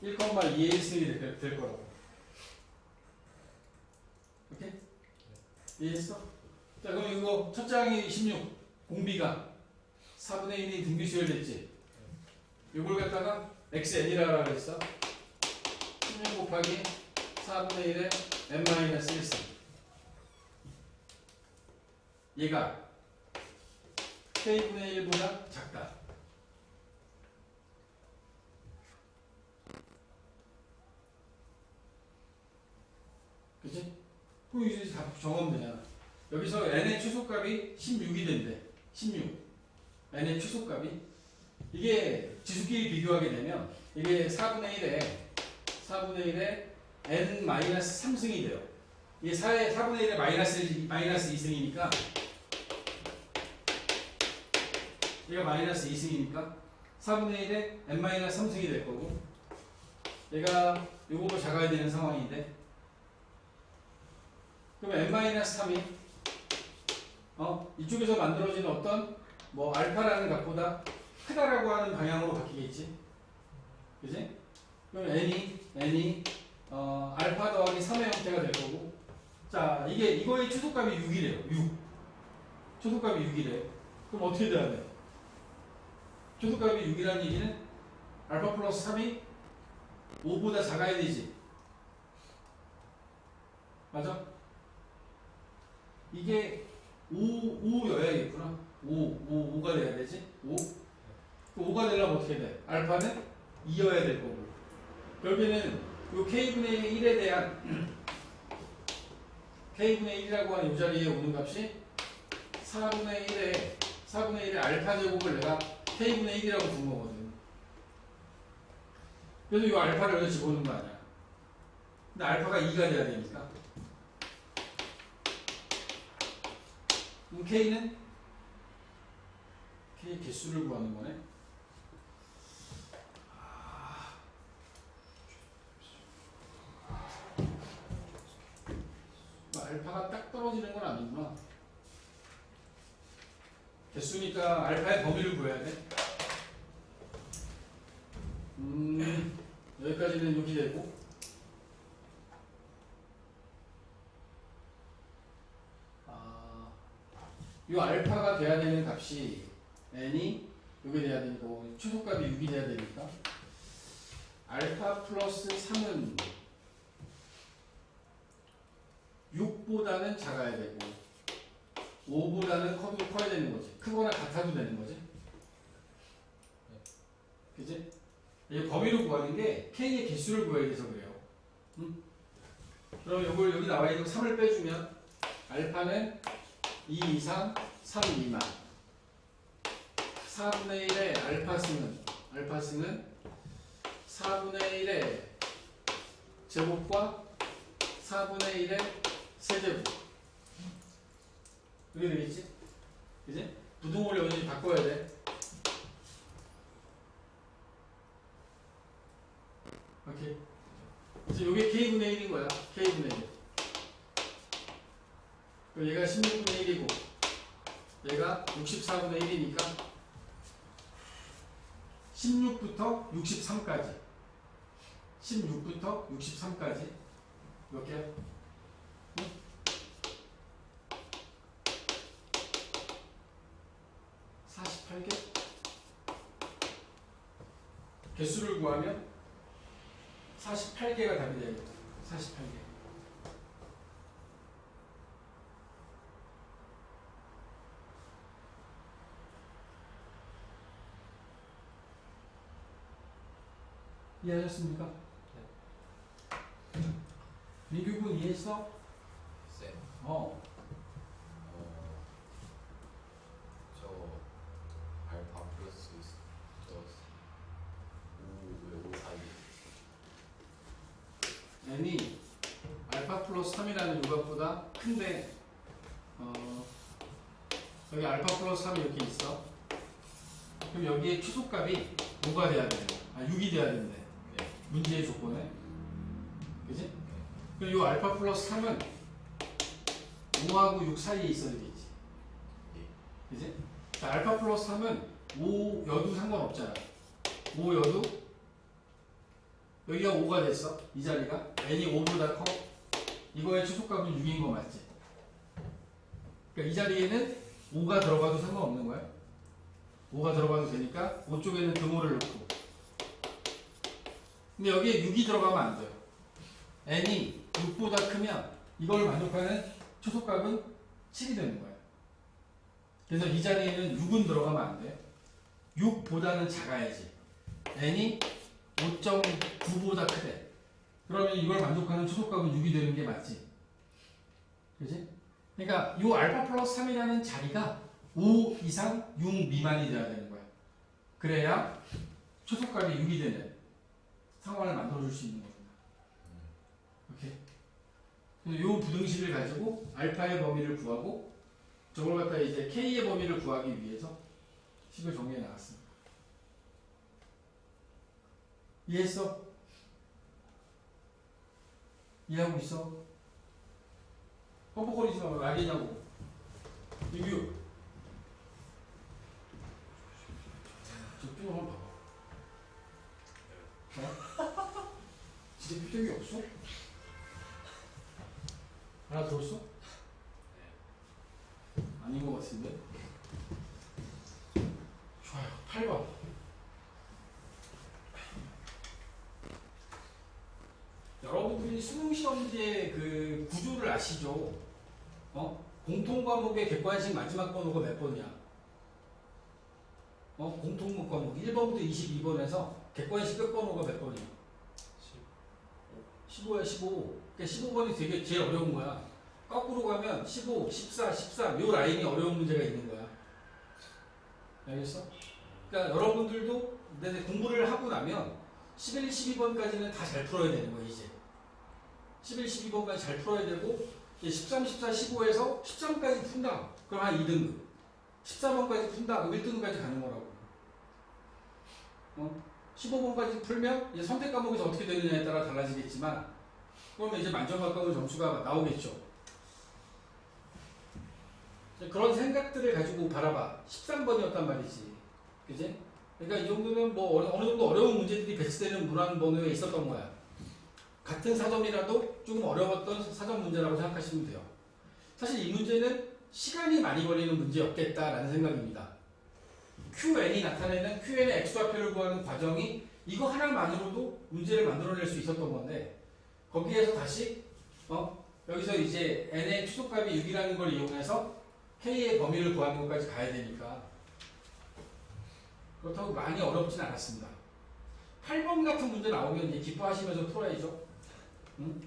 1,2의 1승이 될 거라고. 오케이? 이해했어? 자, 그럼 이거 첫 장이 16, 공비가 4분의 1이 등비수열 됐지? 이걸 갖다가 xn이라고 그랬어. 16 곱하기 4분의 1의 n-1승. 얘가 k분의 1보다 작다. 그치? 그럼 이제 다 정하면 되잖아. 여기서 n의 최소값이 16이 된대. 16. n의 최소값이. 이게 지수끼리 비교하게 되면 이게 4분의 1에 n-3승이 돼요. 이게 4분의 1에 마이너스 2승이니까 얘가 마이너스 2승이니까 4분의 1에 n-3승이 될 거고 얘가 요거보다 작아야 되는 상황인데 그러면 n-3이 이쪽에서 만들어지는 어떤 뭐 알파라는 값보다 크다라고 하는 방향으로 바뀌겠지. 그지? 그럼 n이 알파 더하기 3의 형태가 될 거고 자 이거의 최소값이 6이래요. 6. 최소값이 6이래. 그럼 어떻게 돼야 돼? 최소값이 6이라는 얘기는 알파 플러스 3이 5보다 작아야 되지. 맞아? 이게 5여야겠구나. 5가 돼야 되지? 5? 5가 되려면 어떻게 돼? 알파는 2여야 될 거고. 결국에는 요 k분의 1에 대한 k분의 1이라고 하는 이 자리에 오는 값이 4분의 1의 알파 제곱을 내가 k분의 1이라고 둔 거거든. 그래서 이 알파를 여기다 집어넣은 거 아니야. 근데 알파가 2가 돼야 되니까. 그럼 k는 k 개수를 구하는 거네. 알파가 딱 떨어지는 건 아니구나. 개수니까 알파의 범위를 구해야 돼. 여기까지는 여기 되고 이 알파가 돼야 되는 값이 n이 여기 돼야 되고 최소값이 6이 돼야 되니까 알파 플러스 3은 6보다는 작아야 되고 5보다는 커야 되는 거지. 크거나 같아도 되는 거지. 그치? 이 범위로 구하는 게 k의 개수를 구해야 돼서 그래요. 그럼 이걸 여기 나와 있는 3을 빼주면 알파는 2 이상 3 미만 4분의 1의 알파승은 4분의 1의 제곱과 4분의 1의 세제곱 이렇게 되겠지? 그지? 부등호를 여기서 바꿔야 돼. 오케이. 그래서 이게 k분의 1인 거야. k분의 1. 그럼 얘가 16분의 1이고 얘가 64분의 1이니까 16부터 63까지 16부터 63까지 몇 개야? 응? 48개? 개수를 구하면 48개가 답이 되겠다. 48개. 이해하셨습니까? 네. 민규군 이해했어? 쌤. 저 알파 플러스 저 5 사이. n이 알파 플러스 3이라는 요값보다 큰데 여기 알파 플러스 3이 이렇게 있어. 그럼 여기에 최소값이 뭐가 돼야 돼? 6이 돼야 된대. 네. 문제의 조건에. 그지? 네. 그럼 이 알파 플러스 3은 5하고 6 사이에 있어야 되겠지. 네. 그지? 자, 알파 플러스 3은 5여도 상관없잖아. 5여도 여기가 5가 됐어. 이 자리가. n이 5보다 커. 이거의 최소값은 6인 거 맞지? 그러니까 이 자리에는 5가 들어가도 상관없는 거야. 5가 들어가도 되니까 5 쪽에는 등호를 넣고 근데 여기에 6이 들어가면 안 돼요. n이 6보다 크면 이걸 만족하는 초속값은 7이 되는 거예요. 그래서 이 자리에는 6은 들어가면 안 돼요. 6보다는 작아야지. n이 5.9보다 크대. 그러면 이걸 만족하는 초속값은 6이 되는 게 맞지. 그지? 그러니까 이 알파 플러스 3이라는 자리가 5 이상 6 미만이 돼야 되는 거야. 그래야 초속값이 6이 되는 상황을 만들어줄 수 있는 겁니다. 오케이? 이 부등식을 가지고 알파의 범위를 구하고 저걸 갖다 이제 k의 범위를 구하기 위해서 식을 정리해 나갔습니다. 이해했어? 이해하고 있어? 뻔뻔거리지 마. 알겠냐고. 리뷰. 저 표정 한번 봐봐. 어? 진짜 표정이 없어? 하나 들었어? 아닌 것 같은데? 좋아요. 8번. 여러분들이 수능 시험지의 그 구조를 아시죠? 공통 과목의 객관식 마지막 번호가 몇 번이야? 공통 과목 1번부터 22번에서 객관식 끝 번호가 몇 번이야? 15야 15. 그러니까 15번이 되게 제일 어려운 거야. 거꾸로 가면 15, 14, 13 요 라인이 어려운 문제가 있는 거야. 알겠어? 그러니까 여러분들도 근데 공부를 하고 나면 11, 12번까지는 다 잘 풀어야 되는 거야 이제. 11, 12번까지 잘 풀어야 되고 13, 14, 15에서 13까지 푼다. 그럼 한 2등급. 14번까지 푼다. 그럼 1등급까지 가는 거라고. 15번까지 풀면 이제 선택 과목에서 어떻게 되느냐에 따라 달라지겠지만 그러면 이제 만점 가까운 점수가 나오겠죠. 그런 생각들을 가지고 바라봐. 13번이었단 말이지. 그지? 그러니까 이 정도면 뭐 어느 정도 어려운 문제들이 배치되는 문항 번호에 있었던 거야. 같은 사점이라도 조금 어려웠던 사점 문제라고 생각하시면 돼요. 사실 이 문제는 시간이 많이 걸리는 문제였겠다라는 생각입니다. QN이 나타내는 QN의 X좌표를 구하는 과정이 이거 하나만으로도 문제를 만들어낼 수 있었던 건데 거기에서 다시 여기서 이제 N의 추속값이 6이라는 걸 이용해서 K의 범위를 구하는 것까지 가야 되니까 그렇다고 많이 어렵진 않았습니다. 8번 같은 문제 나오면 이제 기뻐하시면서 풀어야죠. 응?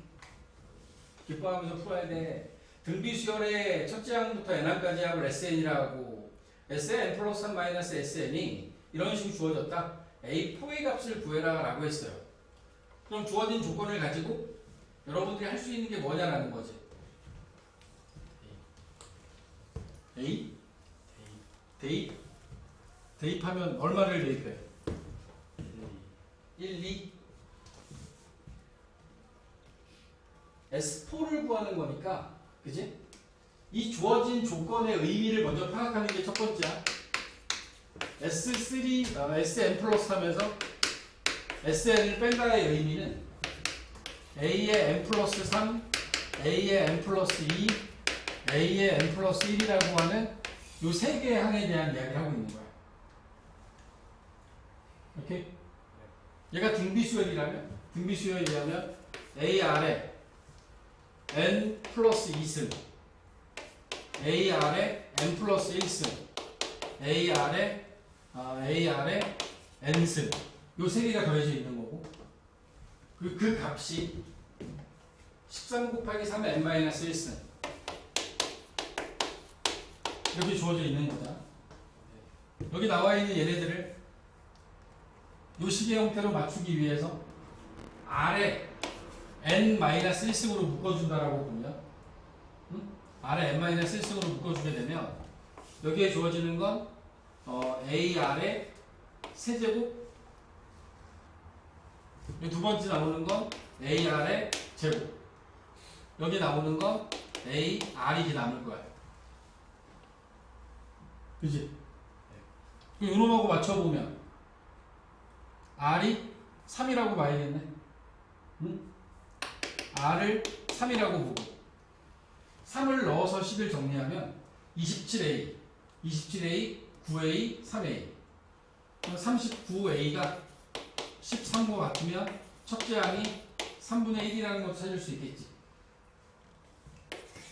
기뻐하면서 풀어야 돼. 등비수열의 첫째 항부터 n항까지 합을 SN이라고 SN 플러스 1 마이너스 SN이 이런 식으로 주어졌다. A4의 값을 구해라 라고 했어요. 그럼 주어진 조건을 가지고 여러분들이 할 수 있는 게 뭐냐라는 거지. A? 대입? 대입하면 얼마를 대입해? 1, 2 S4를 구하는 거니까 그지? 이 주어진 조건의 의미를 먼저 파악하는 게 첫 번째야. S3, SN 플러스 하면서 SN을 뺀다의 의미는 A의 N 플러스 3, A의 N 플러스 2, A의 N 플러스 1이라고 하는 이 세 개의 항에 대한 이야기를 하고 있는 거야. 오케이? 얘가 등비수열에 의하면 AR에 N 플러스 2승, AR에 N 플러스 1승, AR에 N승 요 세 개가 더해져 있는 거고 그 값이 13 곱하기 3의 N-1승 이렇게 주어져 있는 거다. 여기 나와 있는 얘네들을 요 식의 형태로 맞추기 위해서 R에 N-1승으로 묶어준다라고 보면 R에 N-1승으로 묶어주게 되면 여기에 주어지는 건 AR의 세제곱 두 번째 나오는 건 AR의 제곱 여기 나오는 건 AR이 남을 거야. 그치? 요놈하고 맞춰보면 R이 3이라고 봐야겠네. 응? R을 3이라고 보고 3을 넣어서 식을 정리하면 27A, 9A, 3A 39A가 13과 같으면 첫째 항이 3분의 1이라는 걸 찾을 수 있겠지.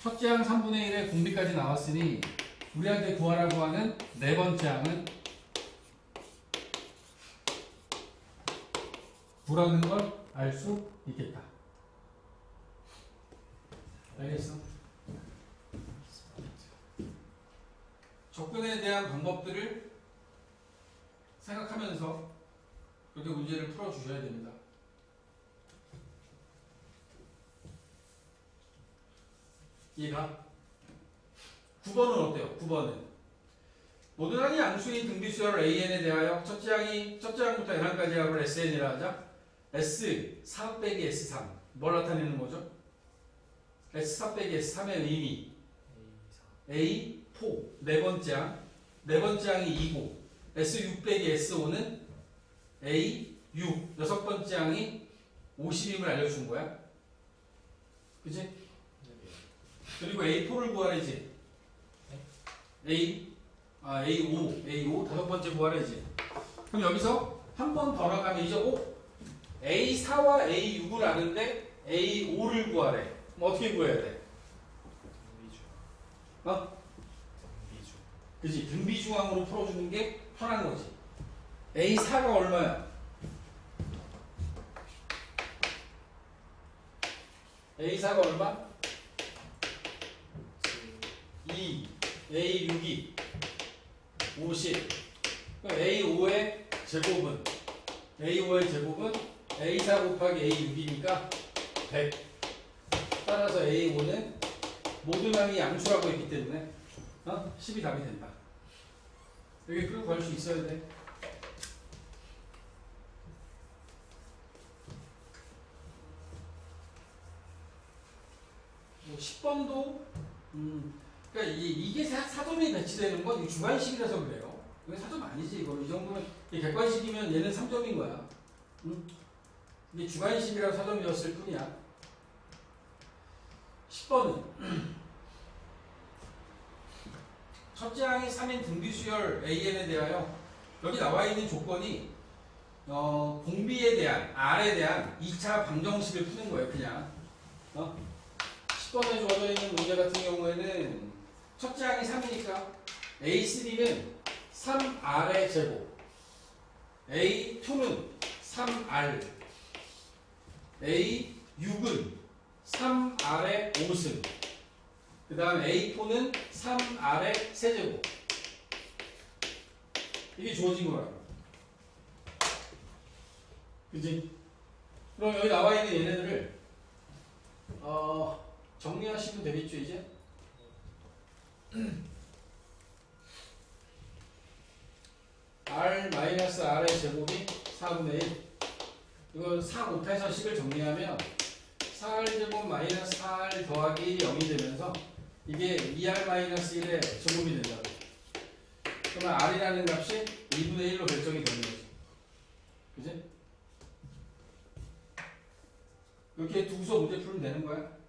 첫째 항 3분의 1의 공비까지 나왔으니 우리한테 구하라고 하는 네 번째 항은 구라는 걸 알 수 있겠다. 알겠어? 접근에 대한 방법들을 생각하면서 그렇게 문제를 풀어주셔야 됩니다. 이해가? 9번은 어때요? 9번은 모든 항이 양수인 등비수열 AN에 대하여 첫째 항부터 n항까지 합을 SN이라 하자. S4 빼기 S3 뭘 나타내는 거죠? S4 빼기 S3의 의미 A4 네 번째 항이 2고 S6 빼기 S5는 A6 여섯 번째 항이 50임을 알려준 거야. 그치? 그리고 A4를 구하래지. A5 다섯 번째 구하래지. 그럼 여기서 한 번 더 나가면 이제 A4와 A6을 아는데 A5를 구하래. 그럼 어떻게 구해야 돼? 등비주. 그지? 등비중항으로 풀어주는 게 편한 거지. A4가 얼마야? A4가 얼마? 2, A6이 50. 그럼 A5의 제곱은 A4 곱하기 A6이니까 100. 따라서 A5는 모든 항이 양수라고 했기 때문에 10이 답이 된다. 여기 끌고 갈 수 있어야 돼. 뭐 10번도 그러니까 이게 사점이 배치되는 건 주관식이라서 그래요. 이건 4점 아니지. 이거 이 정도면 객관식이면 얘는 3점인 거야. 이게 주관식이라서 4점이었을 뿐이야. 10번은 첫째 항이 3인 등비수열 AN에 대하여 여기 나와 있는 조건이 공비에 대한 R에 대한 2차 방정식을 푸는 거예요. 그냥 10번에 주어져 있는 문제 같은 경우에는 첫째 항이 3이니까 A3는 3R의 제곱, A2는 3R, A6은 3R의 5승, 그 다음 A4는 3R의 세제곱. 이게 주어진 거라고. 그지? 그럼 여기 나와 있는 얘네들을 정리하시면 되겠죠, 이제? R-R의 제곱이 4분의 1. 이거 4 곱해서 10을 정리하면 4R제곱 마이너스 4R 더하기 1이 0이 되면서 이게 2R-1의 제곱이 된다고. 그러면 R이라는 값이 2분의 1로 결정이 되는 거지. 그지? 이렇게 두고서 문제 풀면 되는 거야.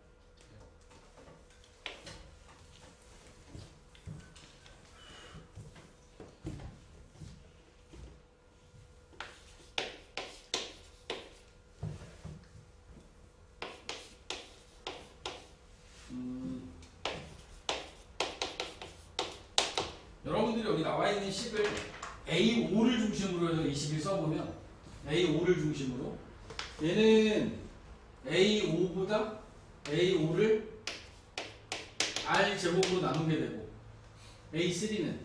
여러분들이 여기 나와 있는 식을 A5를 중심으로 해서 21 써보면 A5를 중심으로 얘는 A5보다 A5를 R 제곱으로 나누게 되고 A3는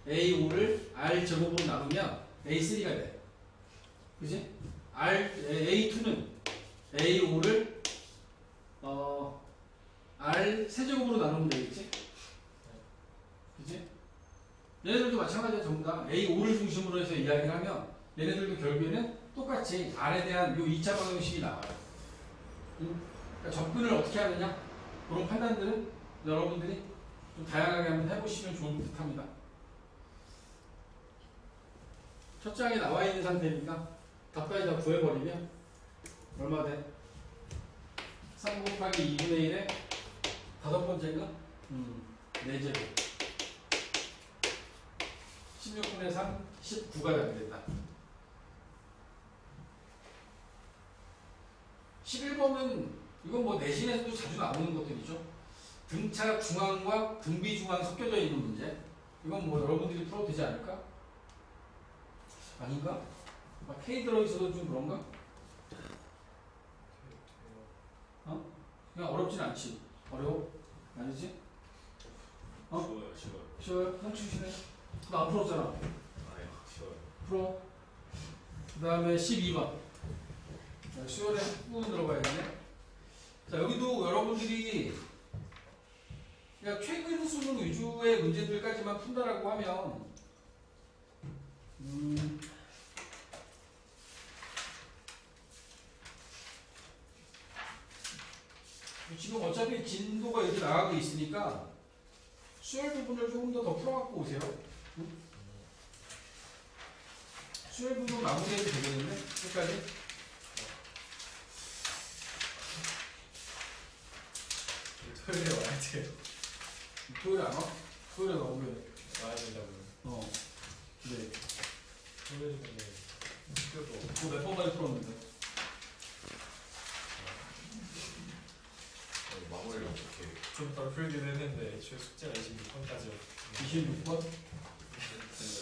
A5를 R 제곱으로 나누면 A3가 돼. 그지? A2는 A5를 R 세제곱으로 나누면 되겠지? 그지? 얘네들도 마찬가지야. 전부 다 A5를 중심으로 해서 이야기를 하면 얘네들도 결국에는 똑같이 R에 대한 요 2차 방정식이 나와요. 그러니까 접근을 어떻게 하느냐? 그런 판단들은 여러분들이 좀 다양하게 한번 해보시면 좋을 듯 합니다. 첫 장에 나와 있는 상태니까 답까지 다 구해버리면 얼마 돼? 3 곱하기 2분의 1에 다섯 번째가 4제곱 16분의 3, 19가 답이 된다. 11번은 이건 뭐 내신에서도 자주 나오는 것들이죠. 등차 중앙과 등비 중앙 섞여져 있는 문제. 이건 뭐 여러분들이 풀어도 되지 않을까? 아닌가? 막 K 들어있어도 좀 그런가? 그냥 어렵진 않지. 어려워? 아니지? 쉬워요, 쉬워요. 쉬워요? 형추시네? 나 안 풀었잖아. 아니, 쉬워요. 풀어. 그 다음에 12번. 수열에 꾹 들어가야겠네. 자, 여기도 여러분들이 그냥 최근 수능 위주의 문제들까지만 푼다라고 하면, 지금 어차피 진도가 이렇게 나가고 있으니까 수열 부분을 조금 더 풀어갖고 오세요. 수열 부분 마무리해도 되겠는데? 끝까지? 토요일에 와야 돼요. 토요일에 안 와? 토요일에 나오면. 와야 된다고요. 네. 토요일 중에 학교도 그거 몇 번까지 풀었는데? 마무리를 어떻게. 좀 덜 풀긴 했는데 애초에 숙제가 26번까지였거든요. 26번?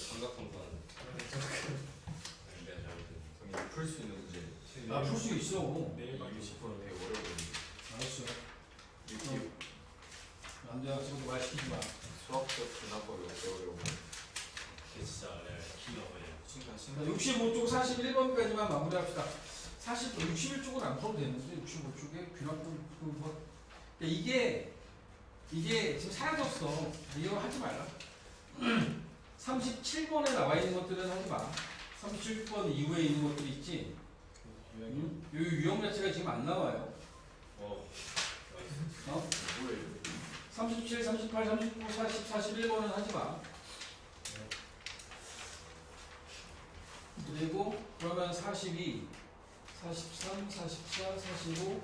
삼각형판. 내가 잘못했는데. 풀수 있는 문제. 아, 풀 수 있어. 내일밖에 20%는 되게 어려워 보이는데. 알았어. 이렇게 안 돼, 지금 말 시키지 마. 수학적 분학법이 어려워. 진짜 기가 막혀요. 65쪽 41번까지만 마무리합시다. 사실 61쪽은 안 풀어도 되는데 65쪽에 귀납품 뭐 이게 지금 사라졌어. 이거 하지 말라. 37번에 나와 있는 것들은 하지 마. 37번 이후에 있는 것들이 있지. 이 유형 자체가 지금 안 나와요. 어? 37, 38, 39, 40, 41번은 하지 마. 그리고 그러면 42, 43, 44, 45,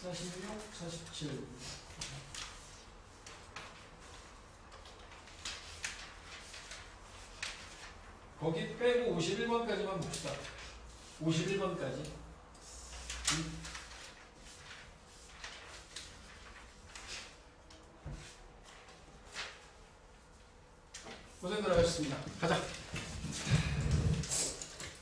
46, 47. 거기 빼고 51번까지만 봅시다. 51번까지. 고생들 하셨습니다. 가자.